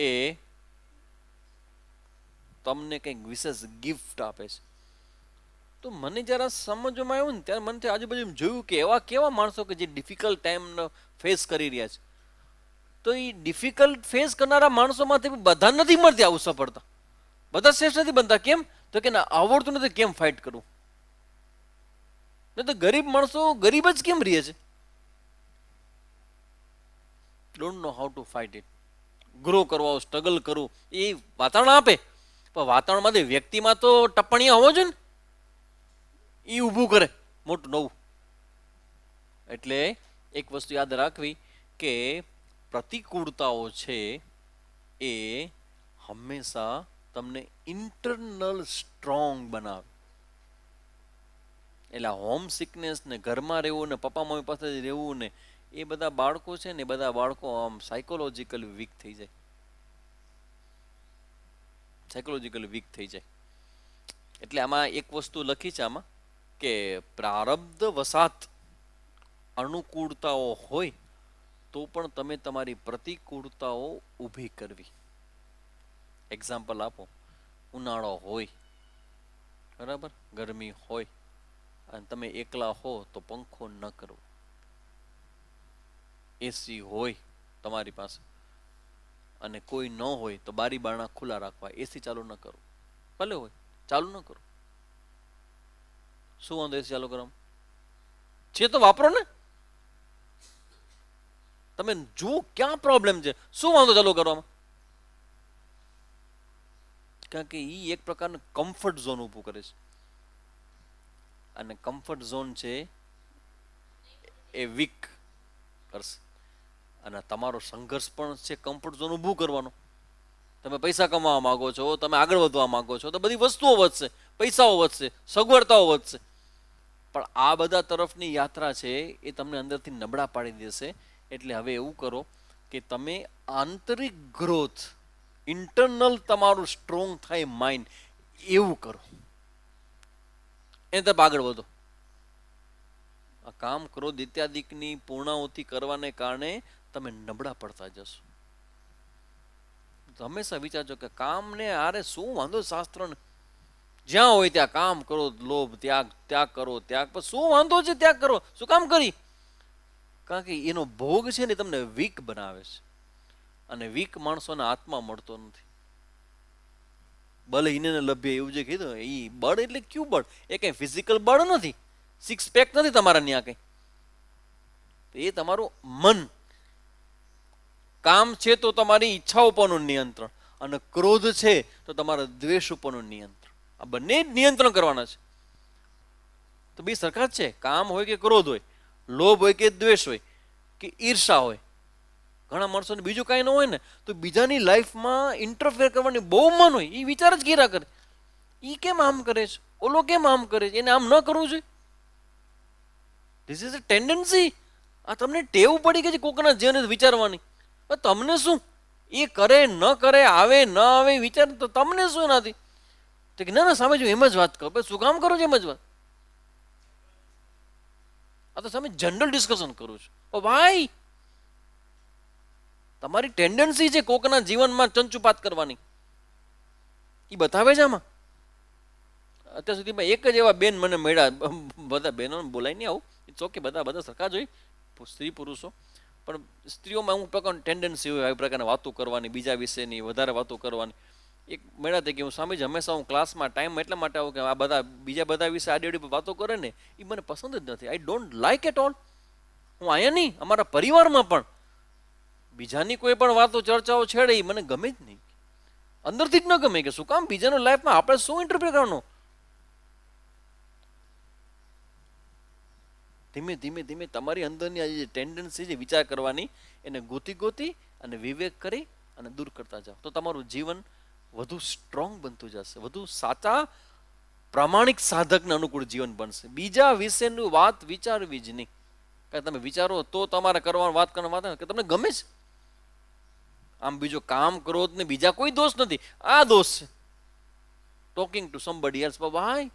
એ તમને કંઈક વિશેષ ગિફ્ટ આપે છે. તો મને જરા સમજવામાં આવ્યું ને, ત્યારે મને આજુબાજુ જોયું કે એવા કેવા માણસો કે જે ડિફિકલ્ટ ટાઈમનો ફેસ કરી રહ્યા છે. તો એ ડિફિકલ્ટ ફેસ કરનારા માણસોમાંથી બધા નથી મળતી આવું સફળતા. બધા શ્રેષ્ઠ નથી બનતા. કેમ? તો કે ના, આવડતું નથી કેમ ફાઇટ કરવું. તો ગરીબ માણસો ગરીબ જ કેમ રહે છે? Don't know how to fight it. Grow કરવા, સ્ટ્રગલ કરવું, એ વાતાવરણ આપે, પણ વાતાવરણમાંથી વ્યક્તિમાં તો ટપ્પણીયા હોવો જોઈએ ને, એ ઊભું કરે મોટું નવું. એટલે એક વસ્તુ યાદ રાખવી કે પ્રતિકૂળતાઓ છે એ હંમેશા તમને ઇન્ટરનલ સ્ટ્રોંગ બનાવે. એટલે હોમ સિકનેસ ને, ઘરમાં રહેવું ને, પપ્પા મમ્મી પાસે રહેવું ને, એ બધા બાળકો છે ને, એ બધા બાળકો આમ સાયકોલોજીકલી વીક થઈ જાય. સાયકોલોજીકલી વીક થઈ જાય. એટલે આમાં એક વસ્તુ લખી છે આમાં કે પ્રારબ્ધ વસાત અનુકૂળતાઓ હોય તો પણ તમે તમારી પ્રતિકૂળતાઓ ઊભી કરવી. એક્ઝામ્પલ આપો, ઉનાળો હોય, બરાબર. ગરમી હોય અને તમે એકલા હો તો પંખો ન કરવો. એસી હોય તમારી પાસે અને કોઈ ન હોય તો બારી બારણા ખુલ્લા રાખવા, એસી ચાલુ ન કરો. ભલે હોય ચાલુ ન કરો. શું વાંધો એસી ચાલુ કરવામાં? છે તો વાપરો ને. તમે જુઓ ક્યાં પ્રોબ્લેમ છે, શું વાંધો ચાલુ કરવામાં? કારણ કે એ એક પ્રકારનું કમ્ફર્ટ ઝોન ઊભું કરે છે, અને કમ્ફર્ટ ઝોન છે એ વીક કરશે. અને તમારો સંઘર્ષ પણ છે કમ્ફર્ટ ઝોન ઊભું કરવાનો. તમે પૈસા કમાવા માંગો છો, તમે આગળ વધવા માંગો છો, તો બધી વસ્તુઓ વધશે, પૈસાઓ વધશે, સગવડતાઓ વધશે. પણ આ બધા તરફની યાત્રા છે એ તમને અંદરથી નબળા પાડી દેશે. એટલે હવે એવું કરો કે તમે આંતરિક ગ્રોથ, ઇન્ટરનલ તમારું સ્ટ્રોંગ થાય માઇન્ડ, એવું કરો. એને તરફ આગળ વધો. આ કામ ક્રોધ ઇત્યાદિકની પૂર્ણાહુતિ કરવાને કારણે તમે નબળા પડતા જશો. હંમેશા વિચારજો કે કામને આરે શું વાંધો શાસ્ત્રને, જ્યાં હોય ત્યાં કામ કરો, લોભ ત્યાગ, ત્યાગ કરો, ત્યાગ પર શું વાંધો છે, ત્યાગ કરો. શું કામ કરી? કારણ કે એનો ભોગ છે ને તમને વીક બનાવે છે, અને વીક માણસોને આત્મા મળતો નથી. બળ હિને લભ્ય એવું જે કીધું, એ બળ એટલે ક્યું બળ? એ કઈ ફિઝિકલ બળ નથી, સિક્સ પેક નથી તમારા ત્યાં કઈ. એ તમારું મન. કામ છે તો તમારી ઈચ્છા ઉપરનું નિયંત્રણ, અને ક્રોધ છે તો તમારા દ્વેષ ઉપરનું નિયંત્રણ. આ બંને જ નિયંત્રણ કરવાના છે. તો બે સરખા જ છે. કામ હોય કે ક્રોધ હોય, લોભ હોય કે દ્વેષ હોય કે ઈર્ષા હોય. ઘણા માણસોને બીજું કાંઈ ન હોય ને તો બીજાની લાઈફમાં ઇન્ટરફેર કરવાની બહુ મન હોય. એ વિચાર જ કર્યા કરે, એ કેમ આમ કરે છે, ઓલો કેમ આમ કરે છે, એને આમ ન કરવું જોઈએ. This is a tendency. આ તમને ટેવ પડી ગઈ છે કોકના જીવન વિચારવાની. તમને શું, એ કરે ન કરે, આવે ન આવે વિચાર, તો તમને શું એનાથી? તો કે ના ના સામે જો એમ જ વાત કરો. શું કામ કરો છો એમ જ વાત? આ તો સામે જનરલ ડિસ્કશન કરું છું. ઓ ભાઈ, તમારી ટેન્ડન્સી છે કોકના જીવનમાં ચંચુપાત કરવાની. એ બતાવે છે આમાં. અત્યાર સુધીમાં એક જ એવા બેન મને મળ્યા, બધા બહેનોને બોલાય નહીં આવું, ઇટ્સ ઓકે, બધા બધા સરખા જ હોય, સ્ત્રી પુરુષો. પણ સ્ત્રીઓમાં અમુક પ્રકારની ટેન્ડન્સી હોય આવી પ્રકારની વાતો કરવાની, બીજા વિશેની વધારે વાતો કરવાની. એક મળ્યા હતા કે હું સ્વામીજી હંમેશા હું ક્લાસમાં ટાઈમ એટલા માટે આવું કે આ બધા બીજા બધા વિશે આડી અડી વાતો કરે ને એ મને પસંદ જ નથી. I don't like at all. હું અહીંયા નહીં, અમારા પરિવારમાં પણ બીજાની કોઈ પણ વાતો ચર્ચાઓ છેડે એ મને ગમે જ નહીં, અંદરથી જ ન ગમે. કે શું કામ બીજાની લાઈફમાં આપણે શું ઇન્ટરફેર કરવાનું? ધીમે ધીમે ધીમે તમારી અંદરની આ જે ટેન્ડન્સી છે વિચાર કરવાની, એને ગોતી ગોતી અને વિવેક કરી અને દૂર કરતા જાઓ, તો તમારું જીવન વધુ સ્ટ્રોંગ બનતું જશે, વધુ સાચા પ્રામાણિક સાધકને અનુકૂળ જીવન બનશે. બીજા વિશેનું વાત વિચારવી જ નહીં. કારણ તમે વિચારો તો તમારે કરવાની વાત કરવાની વાત કે તમને ગમે છે. આમ બીજો કામ ક્રોધ ને બીજા કોઈ દોષ નથી, આ દોષ છે. Talking two somebody else. ભાઈ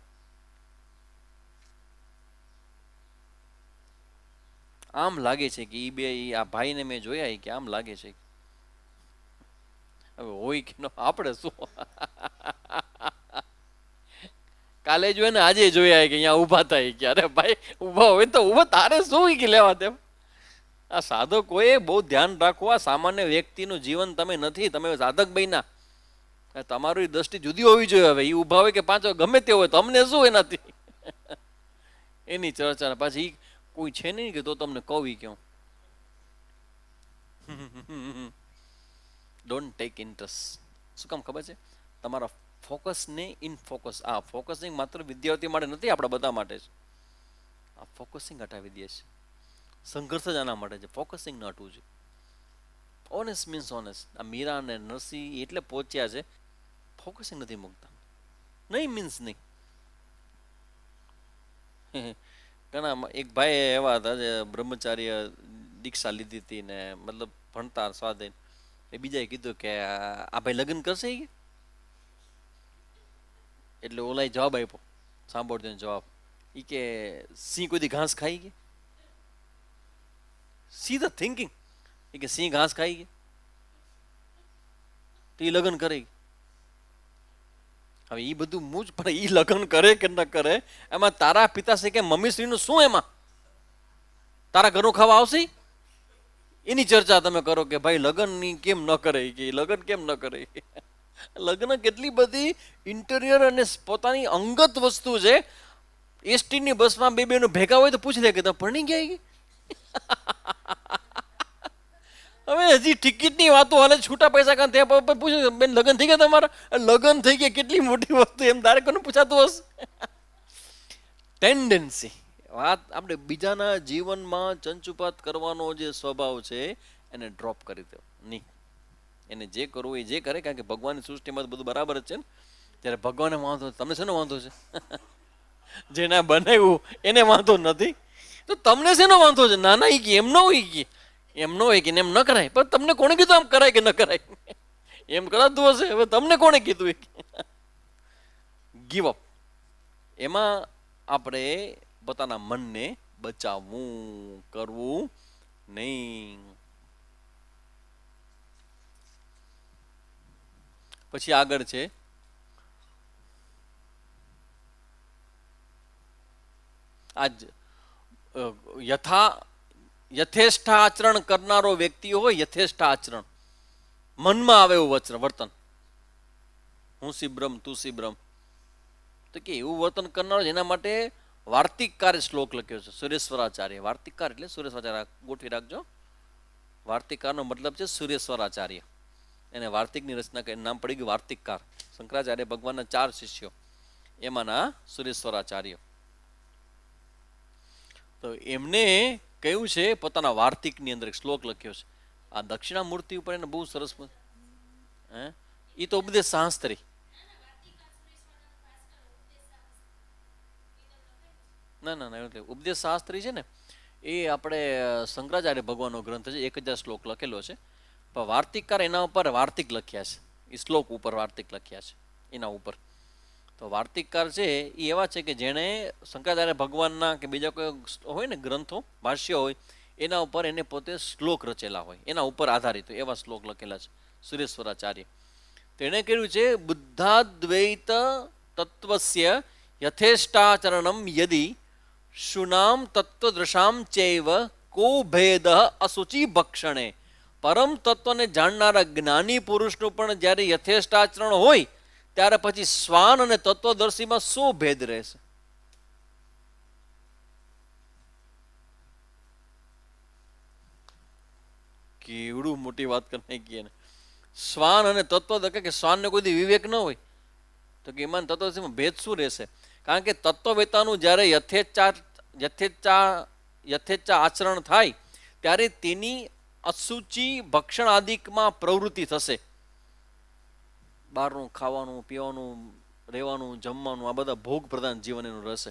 આમ લાગે છે કે એ બે આ ભાઈને મેં જોયા કે આમ લાગે છે. હવે હોય કે ન, આપણે શું. કાલે જોયે ને આજે જોયા કે અહીંયા ઊભા થાય કે અરે ભાઈ ઊભા હોય તો ઊભા, તારે શું કે લેવા તેમ. આ સાધકોએ બહુ ધ્યાન રાખવું. આ સામાન્ય વ્યક્તિનું જીવન તમે નથી, તમે સાધક બન્યા. તમારી દ્રષ્ટિ જુદી હોવી જોઈએ. હવે એ ઊભા હોય કે પાંચ ગમે તે હોય, તમને શું એનાથી? એની ચર્ચા પાછી કોઈ છે નહીં કે તો તમને કહું કેવું. Don't take interest. શું કામ ખબર છે? તમારા ફોકસને ઇન ફોકસ. આ ફોકસિંગ માત્ર વિદ્યાર્થી માટે નથી, આપણા બધા માટે છે. આ ફોકસિંગ હટાવી દે છે. સંઘર્ષ જ આના માટે છે, ફોકસિંગ ન હટવું જોઈએ. Honest means honest. આ મીરા અને નરસિંહ એટલે પહોંચ્યા છે, ફોકસિંગ નથી મૂકતા. નહીં મીન્સ નહીં. ઘણા એક ભાઈ એવા હતા જે બ્રહ્મચાર્ય દીક્ષા લીધી હતી ને મતલબ ભણતા સ્વાધીન. એ બીજાએ કીધું કે આ ભાઈ લગ્ન કરશે. એટલે ઓલાએ જવાબ આપ્યો, સાંભળજો જવાબ. એ કે સિંહ કોઈ દી ઘાસ ખાઈ ગઈ? See the thinking. એ કે સિંહ ઘાસ ખાઈ ગઈ તો એ લગ્ન કરે. હવે એ બધું મૂજ, પણ એ લગ્ન કરે કે ન કરે એમાં તારા પિતાશ્રી કે મમ્મીશ્રીનું શું? એમાં તારા ઘરનું ખાવા આવશે? એની ચર્ચા તમે કરો કે ભાઈ લગ્નની કેમ ન કરે, કે લગ્ન કેમ ન કરે. લગ્ન કેટલી બધી ઇન્ટિરિયર અને પોતાની અંગત વસ્તુ છે. એસટીની બસમાં બે બેનો ભેગા હોય તો પૂછી લે કે તમે પરણી ગયા? હવે હજી ટિકિટની વાતો હાલે, છૂટા પૈસા કાં ત્યાં પૂછ્યું બેન લગ્ન થઈ ગયા તમારા? લગ્ન થઈ ગયા કેટલી મોટી વસ્તુ, એમ તારે કોને પૂછાતું હશે? ટેન્ડન્સી વાત આપણે બીજાના જીવનમાં ચંચુપાત કરવાનો જે સ્વભાવ છે એને ડ્રોપ કરી દો નહીં. એને જે કરવું એ જે કરે, કારણ કે ભગવાનની સૃષ્ટિમાં બધું બરાબર જ છે ને. ત્યારે ભગવાને વાંધો, તમને શેનો વાંધો છે? જેને બનાવ્યું એને વાંધો નથી, તો તમને શેનો વાંધો છે? નાના એ કે એમ ન હોય, કે એમ ન હોય કે એમ ન કરાય. પણ તમને કોણે કીધું આમ કરાય કે ન કરાય? એમ કરાતું હશે, હવે તમને કોણે કીધું? Give up. એમાં આપણે પોતાના મનને બચાવવું, કરવું નહીં. પછી આગળ છે આજ યથેષ્ઠ આચરણ કરનારો વ્યક્તિ હોય, યથેષ્ઠ આચરણ મનમાં આવે એવું વર્તન, હું સિબ્રમ તું સિબ્રમ, તો કે એવું વર્તન કરનારો એના માટે વાર્તિકકારે શ્લોક લખ્યો છે, સુરેશ્વરાચાર્ય. વાર્તિકકાર એટલે સુરેશ્વરાચાર્ય, ગોઠવી રાખજો. વાર્તિકકારનો મતલબ છે સુરેશ્વરાચાર્ય. એને વાર્તિકની રચના કરી નામ પડી ગયું વાર્તિકકાર. શંકરાચાર્ય ભગવાનના 4 શિષ્યો, એમાંના સુરેશ્વરાચાર્ય. તો એમને કહ્યું છે પોતાના વાર્તિકની અંદર એક શ્લોક લખ્યો છે. આ દક્ષિણામૂર્તિ ઉપર એને બહુ સરસ, એ તો ઉપદેશ શાસ્ત્રી. ના ના ના, એટલે ઉપદેશ શાસ્ત્રી છે ને, એ આપણે શંકરાચાર્ય ભગવાનનો ગ્રંથ છે, 1000 શ્લોક લખેલો છે. પણ વાર્તિકકાર એના ઉપર વાર્તિક લખ્યા છે, એ શ્લોક ઉપર વાર્તિક લખ્યા છે એના ઉપર. તો વાર્તિકકાર છે એ એવા છે કે જેણે શંકરાચાર્ય ભગવાનના કે બીજા કોઈ હોય ને ગ્રંથો, ભાષ્ય હોય, એના ઉપર એને પોતે શ્લોક રચેલા હોય, એના ઉપર આધારિત હોય એવા શ્લોક લખેલા છે સુરેશ્વરાચાર્ય. તેણે કહ્યું છે બુદ્ધાદ્વૈત તત્વસ્ય યથેષ્ટાચરણમ યદિ શુનામ તત્વદૃશામ ચૈવ કો ભેદ અશુચિ ભક્ષણે. પરમ તત્વને જાણનારા જ્ઞાની પુરુષનું પણ જ્યારે યથેષ્ટ આચરણ હોય ત્યારે પછી શ્વાન અને તત્વદર્શીમાં શું ભેદ રહેશે? કેવડું મોટી વાત કરી ગઈ. શ્વાન અને તત્વદર્શી, કે શ્વાનને કોઈ વિવેક ન હોય તો કે એમાં તત્વદર્શીમાં ભેદ શું રહેશે? કારણ કે તત્વવેતાનું જ્યારે યથેચ્છા આચરણ થાય ત્યારે તેની અશુચિ ભક્ષણ આદિકમાં પ્રવૃત્તિ થશે. બહારનું ખાવાનું, પીવાનું, રહેવાનું, જમવાનું, આ બધા ભોગ પ્રધાન જીવન એનું રહેશે.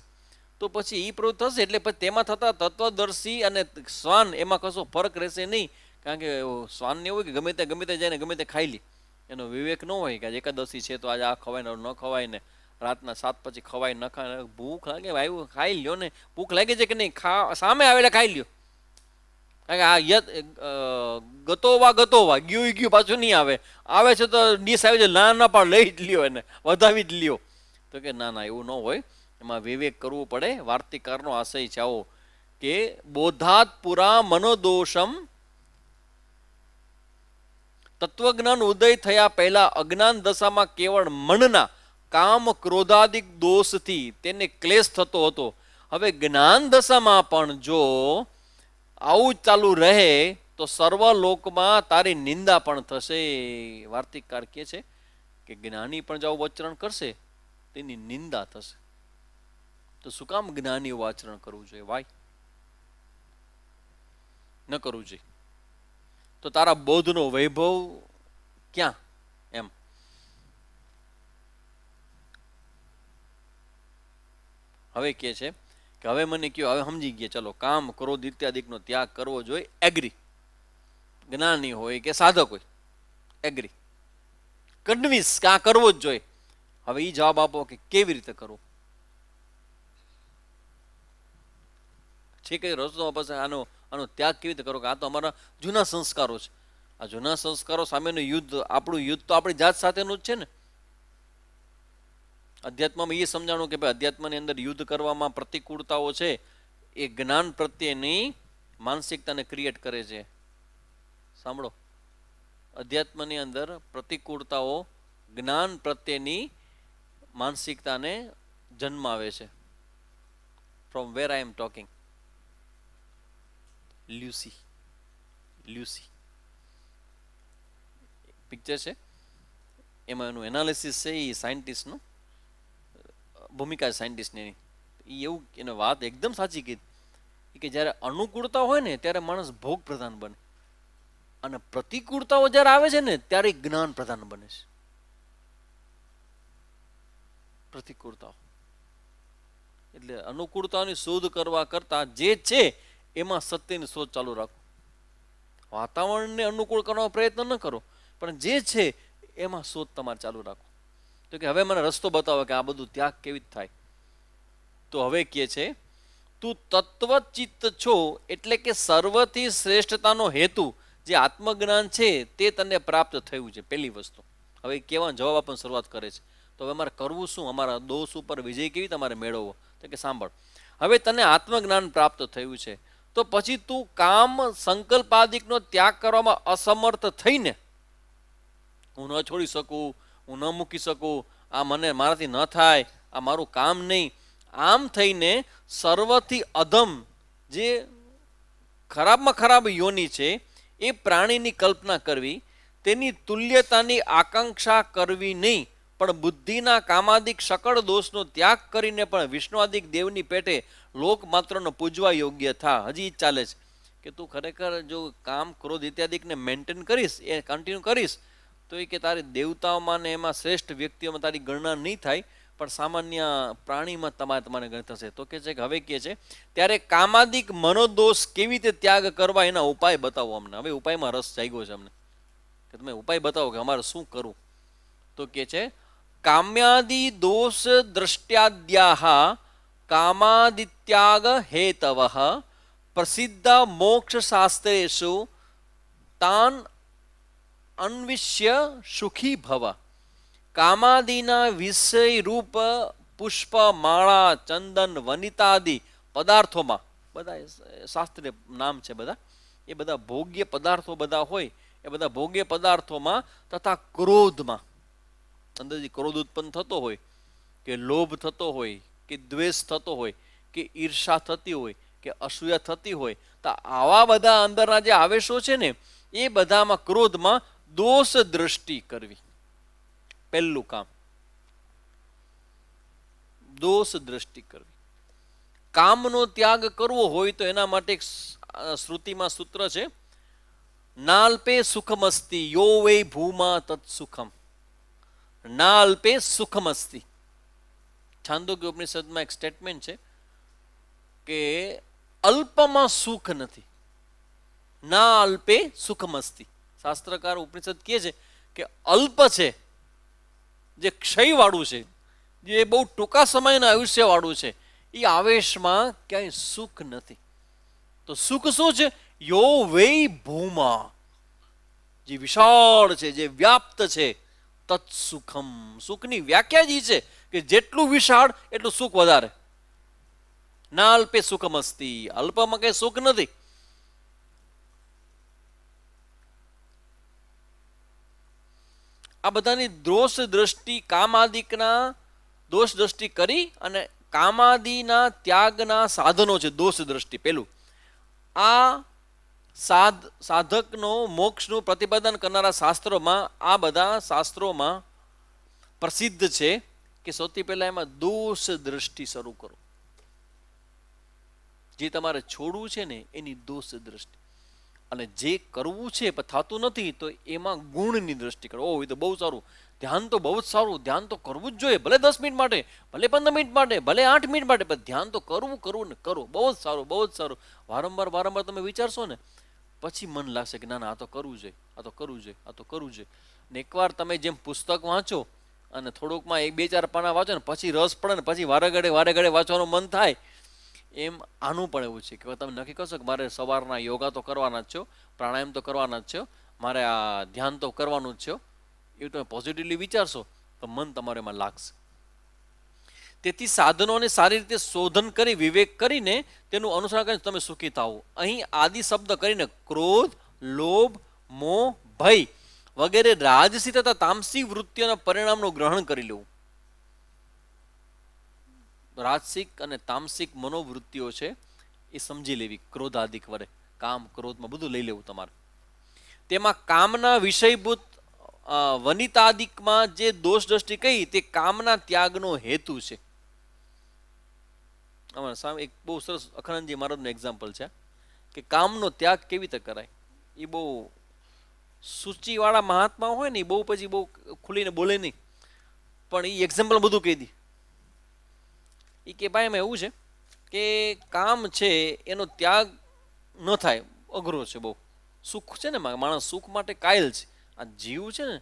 તો પછી એ પ્રવૃત્તિ થશે એટલે પછી તેમાં થતા તત્વદર્શી અને શ્વાન એમાં કશો ફરક રહેશે નહીં. કારણ કે શ્વાનને એવું હોય કે ગમે તે જાય ને ગમે તે ખાઈ લે, એનો વિવેક ન હોય કે આજે એકાદશી છે તો આજે આ ખવાય ને ન ખવાય, ને રાતના 7 પછી ખવાય ન ખાય, ભૂખ લાગે આવ્યું ખાઈ લ્યો ને, ભૂખ લાગે છે કે નહીં, સામે આવેલા ખાઈ લ્યો. કારણ કે આ ગતોવા ગયું પાછું નહીં આવે, આવે છે તો ડીશ આવે છે, ના પણ લઈ જ લ્યો, એને વધાવી જ લ્યો. તો કે ના ના એવું ન હોય, એમાં વિવેક કરવું પડે. વાર્તિકારનો આશય છે આવો કે બોધાત પુરા મનોદોષમ, તત્વજ્ઞાન ઉદય થયા પહેલા અજ્ઞાન દશામાં કેવળ મનના કામ ક્રોધાદિક દોષથી તેને ક્લેશ થતો હતો. હવે જ્ઞાન દશામાં પણ જો આવું ચાલુ રહે તો સર્વ લોકમાં તારી નિંદા પણ થશે. વાર્તિકકાર કહે છે કે જ્ઞાની પણ જો આવું આચરણ કરશે તેની નિંદા થશે. તો શું કામ જ્ઞાની એવું આચરણ કરવું જોઈએ? વાય ન કરવું જોઈએ? તો તારા બોધનો વૈભવ ક્યાં? એમ હવે કે છે કે હવે મને કયો, હવે સમજી ગયા, ચલો કામ ક્રોધ ઇત્યાદિકનો ત્યાગ કરવો જોઈએ, એગ્રી. જ્ઞાની હોય કે સાધક હોય, એગ્રી, કન્વિન્સ કે આ કરવો જ જોઈએ. હવે એ જવાબ આપો કે કેવી રીતે કરવો છે, કઈ રસ્તો પાસે આનો ત્યાગ કેવી રીતે કરો? કે આ તો અમારા જૂના સંસ્કારો છે. આ જૂના સંસ્કારો સામેનું યુદ્ધ, આપણું યુદ્ધ તો આપણી જાત સાથેનું જ છે ને. અધ્યાત્મમાં એ સમજાણું કે ભાઈ અધ્યાત્મની અંદર યુદ્ધ કરવામાં પ્રતિકૂળતાઓ છે એ જ્ઞાન પ્રત્યેની માનસિકતાને ક્રિએટ કરે છે. સાંભળો, અધ્યાત્મની અંદર પ્રતિકૂળતાઓ જ્ઞાન પ્રત્યેની માનસિકતાને જન્માવે છે. From where I am talking? Lucy. Lucy picture છે, એમાં એનું એનાલિસિસ છે એ સાયન્ટિસ્ટનું ભૂમિકા સાયન્ટિસ્ટની. એ એવું એને વાત એકદમ સાચી કીધી કે જ્યારે અનુકૂળતા હોય ને ત્યારે માણસ ભોગ પ્રધાન બને, અને પ્રતિકૂળતાઓ જ્યારે આવે છે ને ત્યારે જ્ઞાન પ્રધાન બને છે. પ્રતિકૂળતાઓ એટલે અનુકૂળતાની શોધ કરવા કરતા જે છે એમાં સત્યની શોધ ચાલુ રાખો. વાતાવરણને અનુકૂળ કરવાનો પ્રયત્ન ન કરો, પણ જે છે એમાં શોધ તમારે ચાલુ રાખો. તો કે હવે મને રસ્તો બતાવો કે આ બધું ત્યાગ કેવી રીતે થાય. તો હવે કહે છે, તું તત્વચિત્ત છો એટલે કે સર્વથી શ્રેષ્ઠતાનો હેતુ જે આત્મજ્ઞાન છે તે તને પ્રાપ્ત થયું છે. પહેલી વસ્તુ હવે કહેવાનો જવાબ આપવાની શરૂઆત કરે છે. તો હવે અમારે કરવું શું? અમારા દોષ ઉપર વિજય કેવી તમારે મેળવવો? તો કે સાંભળ, હવે તને આત્મજ્ઞાન પ્રાપ્ત થયું છે તો પછી તું કામ સંકલ્પાદિકનો ત્યાગ કરવામાં અસમર્થ થઈને, હું ન છોડી શકું, હું ન મૂકી શકું, આ મને મારાથી ન થાય, આ મારું કામ નહીં, આમ થઈને સર્વથી અધમ જે ખરાબમાં ખરાબ યોની છે એ પ્રાણીની કલ્પના કરવી, તેની તુલ્યતાની આકાંક્ષા કરવી નહીં, પણ બુદ્ધિના કામાદિક સકળ દોષનો ત્યાગ કરીને પણ વિષ્ણુઆદિક દેવની પેટે લોક માત્રનો પૂજવા યોગ્ય થા. હજી જ ચાલે છે કે તું ખરેખર જો કામ ક્રોધ ઇત્યાદિકને મેન્ટેન કરીશ, એ કન્ટિન્યુ કરીશ, તો એ કે તારી દેવતાઓમાં ને એમાં શ્રેષ્ઠ વ્યક્તિઓમાં તારી ગણના નહીં થાય, પણ સામાન્ય પ્રાણીમાં તમારે ગણ થશે. તો કે છે કે હવે કે છે ત્યારે કામાદિક મનોદોષ કેવી રીતે ત્યાગ કરવા એના ઉપાય બતાવો અમને. હવે ઉપાયમાં રસ જાગ્યો છે અમને કે તમે ઉપાય બતાવો કે અમારે શું કરવું. તો કે છે કામ્યાદિ દોષ દ્રષ્ટ્યાદ્યાહ કામાદિત્યાગ હેતવઃ પ્રસિદ્ધ મોક્ષ શાસ્ત્રેષુ તાન અન્વિષ્ય સુખી ભવ. કામાદિના વિષય રૂપ પુષ્પ, માળા, ચંદન, વનિતાદિ પદાર્થોમાં, બધા શાસ્ત્રીય નામ છે બધા, એ બધા ભોગ્ય પદાર્થો બધા હોય, એ બધા ભોગ્ય પદાર્થોમાં તથા ક્રોધમાં, અંદરથી ક્રોધ ઉત્પન્ન થતો હોય, કે લોભ થતો હોય, કે દ્વેષ થતો હોય, કે ઈર્ષા થતી હોય, કે અસૂયા થતી હોય, તો આવા બધા અંદરના જે આવેશો છે ને એ બધામાં ક્રોધમાં દોષ દ્રષ્ટિ કરવી. પહેલું કામ દોષ દ્રષ્ટિ કરવી. કામનો ત્યાગ કરવો હોય તો એના માટે એક શ્રુતિમાં સૂત્ર છે, નાલ્પે સુખમસ્તી યો વૈ ભૂમા તત્ સુખમ. નાલ્પે સુખમસ્તી. છાંદોગ્ય ઉપનિષદમાં એક સ્ટેટમેન્ટ છે કે અલ્પમાં સુખ નથી. ના અલ્પે સુખમસ્તી. શાસ્ત્રકાર ઉપનિષદ કહે છે કે અલ્પ છે, જે ક્ષયવાળું છે, જે બહુ ટૂંકા સમયના આયુષ્યવાળું છે, એ આવેશમાં ક્યાંય સુખ નથી. તો સુખ શું છે? યો વૈ ભૂમા, જે વિશાળ છે, જે વ્યાપ્ત છે, તત્ સુખમ. સુખની વ્યાખ્યા જ છે કે જેટલું વિશાળ એટલું સુખ વધારે. ના અલ્પે સુખમસ્તી, અલ્પમાં કઈ સુખ નથી. આ બધાની દોષ દ્રષ્ટિ, કામાદિકના દોષ દ્રષ્ટિ કરી અને કામાદિના ત્યાગના સાધનો છે દોષ દ્રષ્ટિ. પેલું આ સાધકનો મોક્ષનું પ્રતિપાદન કરનારા શાસ્ત્રોમાં, આ બધા શાસ્ત્રોમાં પ્રસિદ્ધ છે કે સૌથી પહેલા એમાં દોષ દ્રષ્ટિ શરૂ કરો. જે તમારે છોડવું છે ને એની દોષ દ્રષ્ટિ, અને જે કરવું છે પણ થતું નથી તો એમાં ગુણની દ્રષ્ટિ કરો. ઓ, એ તો બહુ સારું, ધ્યાન તો બહુ જ સારું, ધ્યાન તો કરવું જ જોઈએ, ભલે 10 મિનિટ માટે, ભલે 15 મિનિટ માટે, ભલે 8 મિનિટ માટે, પણ ધ્યાન તો કરવું ને કરવું. બહુ જ સારું, બહુ જ સારું. વારંવાર તમે વિચારશો ને પછી મન લાગશે કે ના ના, આ તો કરવું જોઈએ, આ તો કરવું જોઈએ, આ તો કરવું જોઈએ. ને એકવાર તમે જેમ પુસ્તક વાંચો અને થોડુંકમાં 1-2-4 પાના વાંચો ને પછી રસ પડે ને પછી વારે ઘડે વાંચવાનું મન થાય, એમ આનું પણ એવું છે કે તમે નક્કી કરશો કે મારે સવારના યોગા તો કરવાના જ છો, પ્રાણાયામ તો કરવાના જ છો, મારે આ ધ્યાન તો કરવાનું જ છે, એવું તમે પોઝિટિવલી વિચારશો તો મન તમારે એમાં લાગશે. તેથી સાધનોને સારી રીતે શોધન કરી વિવેક કરીને તેનું અનુસરણ કરીને તમે સુખી થાઓ. અહીં આદિ શબ્દ કરીને ક્રોધ, લોભ, મોહ, ભય વગેરે રાજસી તથા તામસી વૃત્તિઓના પરિણામનું ગ્રહણ કરી લેવું. રાજસિક અને તામસિક મનોવૃત્તિઓ છે એ સમજી લેવી. ક્રોધાદિક વડે કામ ક્રોધમાં બધું લઈ લેવું તમારે. તેમાં કામના વિષયભૂત વનિતાદિકમાં જે દોષ દ્રષ્ટિ કહી તે કામના ત્યાગનો હેતુ છે. અમારા સામે એક બહુ સરસ અખંડજી મહારાજનું એક્ઝામ્પલ છે કે કામનો ત્યાગ કેવી રીતે કરાય. એ બહુ સૂચિવાળા મહાત્મા હોય ને, બહુ પછી બહુ ખુલીને બોલે નહીં, પણ એ એક્ઝામ્પલ બધું કહી દે. એ કે ભાઈ એમાં એવું છે કે કામ છે એનો ત્યાગ ન થાય, અઘરો છે બહુ. સુખ છે ને, માણસ સુખ માટે કાયલ છે. આ જીવ છે ને,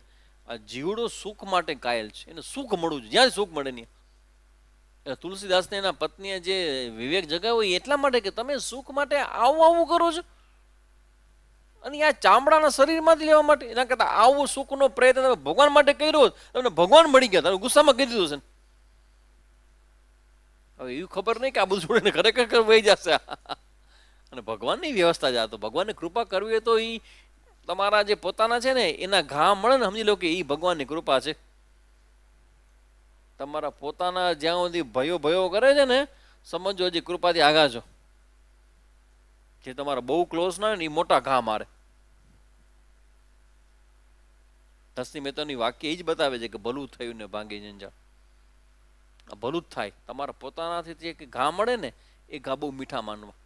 આ જીવડો સુખ માટે કાયલ છે. એને સુખ મળવું જોઈએ, જ્યાં સુખ મળે નહીં. તુલસીદાસને એના પત્નીએ જે વિવેક જગાવ્યો એ એટલા માટે કે તમે સુખ માટે આવું આવું કરો છો, અને આ ચામડાના શરીરમાંથી લેવા માટે. એના કરતા આવું સુખનો પ્રયત્ન તમે ભગવાન માટે કર્યો, તમને ભગવાન મળી ગયા, તમે ગુસ્સામાં કરી દીધું છે. હવે એવું ખબર નહીં કે આ બધું છોડીને ખરેખર વહી જશે. અને ભગવાનની વ્યવસ્થા જ આ. તો ભગવાનની કૃપા કરવી હોય તો એ તમારા જે પોતાના છે ને એના ઘા મળે ને, સમજી લો કે એ ભગવાનની કૃપા છે. તમારા પોતાના જ્યાં સુધી ભયો કરે છે ને, સમજો હજી કૃપાથી આગા છો. જે તમારા બહુ ક્લોઝ ના હોય ને એ મોટા ઘા મારે. ધસની મહેતાની વાક્ય એ જ બતાવે છે કે ભલું થયું ને ભાંગી જંજાળ. ભલું જ થાય. તમારા પોતાનાથી જે ઘા મળે ને એ ઘા બહુ મીઠા માનવા.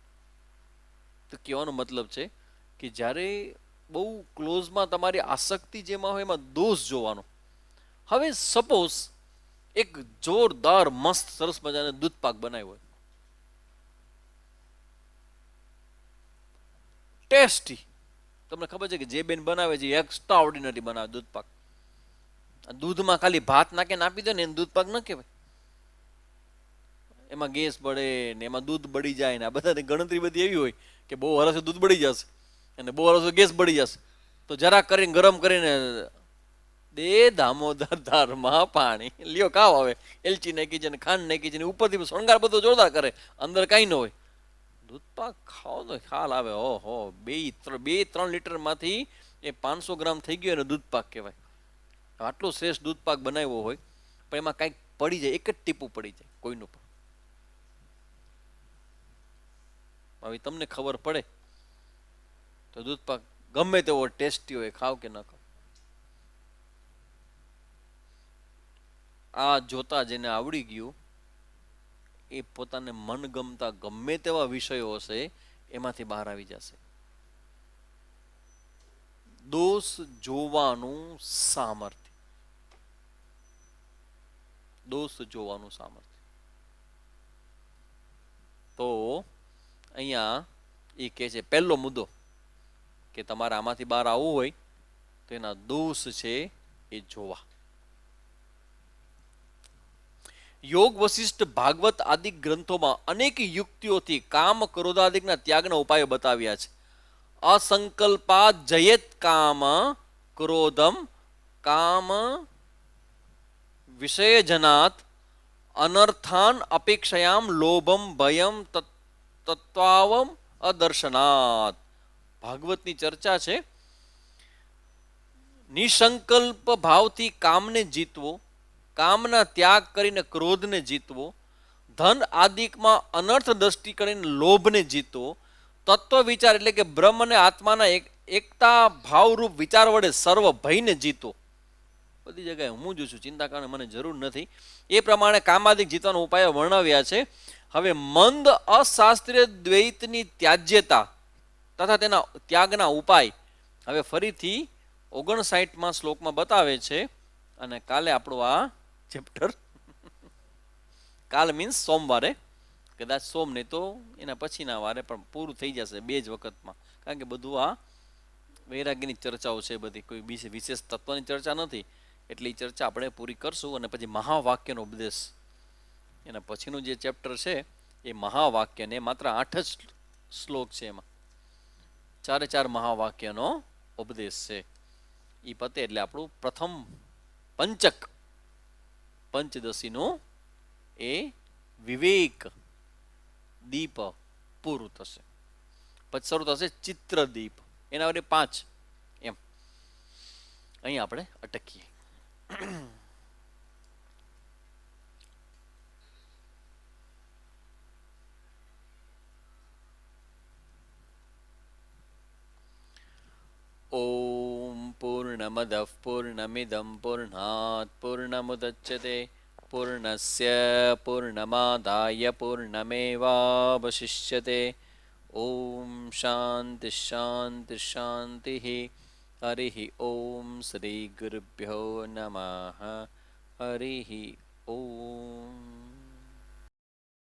તો કહેવાનો મતલબ છે કે જ્યારે બહુ ક્લોઝમાં તમારી આસક્તિ જેમાં હોય એમાં દોષ જોવાનો. હવે સપોઝ એક જોરદાર મસ્ત સરસ મજાનો દૂધ પાક બનાવ્યો હોય, ટેસ્ટી. તમને ખબર છે કે જે બેન બનાવે છે એક્સ્ટ્રા ઓર્ડિનરી બનાવે દૂધ પાક. દૂધમાં ખાલી ભાત નાખીને આપી દે ને એને દૂધ પાક ન કહેવાય. એમાં ગેસ બળે ને એમાં દૂધ બળી જાય ને આ બધાની ગણતરી બધી એવી હોય કે બહુ હરસે દૂધ બળી જશે અને બહુ હરસે ગેસ બળી જશે. તો જરા કરીને ગરમ કરીને દે દામોદર ધારમાં પાણી લ્યો, કાવ આવે. એલચી નાખી છે ને ખાંડ નાખી છે ને ઉપરથી શણગાર બધો જોરદાર કરે, અંદર કાંઈ ન હોય. દૂધ પાક ખાઓ તો ખ્યાલ આવે, ઓહો 2-3 લીટરમાંથી એ 500 ગ્રામ થઈ ગયો અને દૂધ પાક કહેવાય. આટલો શ્રેષ્ઠ દૂધ પાક બનાવ્યો હોય પણ એમાં કાંઈક પડી જાય, એક જ ટીપું પડી જાય કોઈનું પણ. હવે તમને ખબર પડે તો દૂધ પાક ગમે તેવો ટેસ્ટી હોય, ખાવ કે ન ખાવ. આ જોતા જેને આવડી ગયું એ પોતાને મનગમતા ગમે તેવા વિષયો હશે એમાંથી બહાર આવી જશે. દોષ જોવાનું સામર્થ્ય, દોષ જોવાનું સામર્થ્ય. તો અહીંયા એ કહે છે પહેલો મુદ્દો કે તમારે આમાંથી બહાર આવવું હોય તો એના દોષ છે એ જોવા. યોગ વશિષ્ઠ ભાગવત આદિ ગ્રંથોમાં અનેક યુક્તિઓથી કામ ક્રોધાદિકના ત્યાગના ઉપાયો બતાવ્યા છે. અસંકલ્પાત જયેત કામ ક્રોધમ કામ વિષયજનાત અનર્થાન અપેક્ષયામ લોભમ ભયમ તત્વાવમ અદર્શનાત. ભાગવતની ચર્ચા છે. નિસંકલ્પ ભાવથી કામને જીતવો, કામના ત્યાગ કરીને ક્રોધને જીતવો, ધન આદિકમાં અનર્થ દ્રષ્ટિ કરીને લોભને જીતવો, તત્વ વિચાર એટલે કે બ્રહ્મ અને આત્માના એકતા ભાવરૂપ વિચાર વડે સર્વ ભયને જીતો. બધી જગ્યાએ હું જ છું, ચિંતા કરવાની મને જરૂર નથી. એ પ્રમાણે કામાદિક જીતવાનો ઉપાયો વર્ણવ્યા છે. હવે મંદ અશાસ્ત્રીય દ્વૈતની ત્યાજ્યતા તથા તેના ત્યાગના ઉપાય હવે ફરીથી 59માં શ્લોકમાં બતાવે છે. અને કાલે આપણું આ ચેપ્ટર, કાલ મીન્સ સોમવારે, કદાચ સોમ નહીં તો એના પછીના વારે પણ પૂરું થઈ જશે 2 જ વખતમાં. કારણ કે બધું આ વૈરાગ્યની ચર્ચાઓ છે, બધી કોઈ વિશેષ તત્વની ચર્ચા નથી. એટલે એ ચર્ચા આપણે પૂરી કરશું. અને પછી મહાવાક્યનો ઉપદેશ, એના પછીનું જે ચેપ્ટર છે એ મહાવાક્યને માત્ર 8 જ શ્લોક છે, એમાં 4 મહાવાક્યનો ઉપદેશ છે. એ પતે એટલે આપણું પ્રથમ પંચદશીનું એ વિવેક દીપ પૂરું થશે. પછી શરૂ થશે ચિત્રદીપ, એના વડે 5 એમ. અહીં આપણે અટકીએ. ઓમ પૂર્ણમદ પૂર્ણમિદમ પૂર્ણાત પૂર્ણમુદચ્યતે પૂર્ણસ્ય પૂર્ણમાદાય પૂર્ણમેવાવશિષ્યતે. ઓમ શાંતિ શાંતિ શાંતિ. હરિ ઓમ શ્રી ગુરુભ્યો નમઃ. હરિ ઓમ.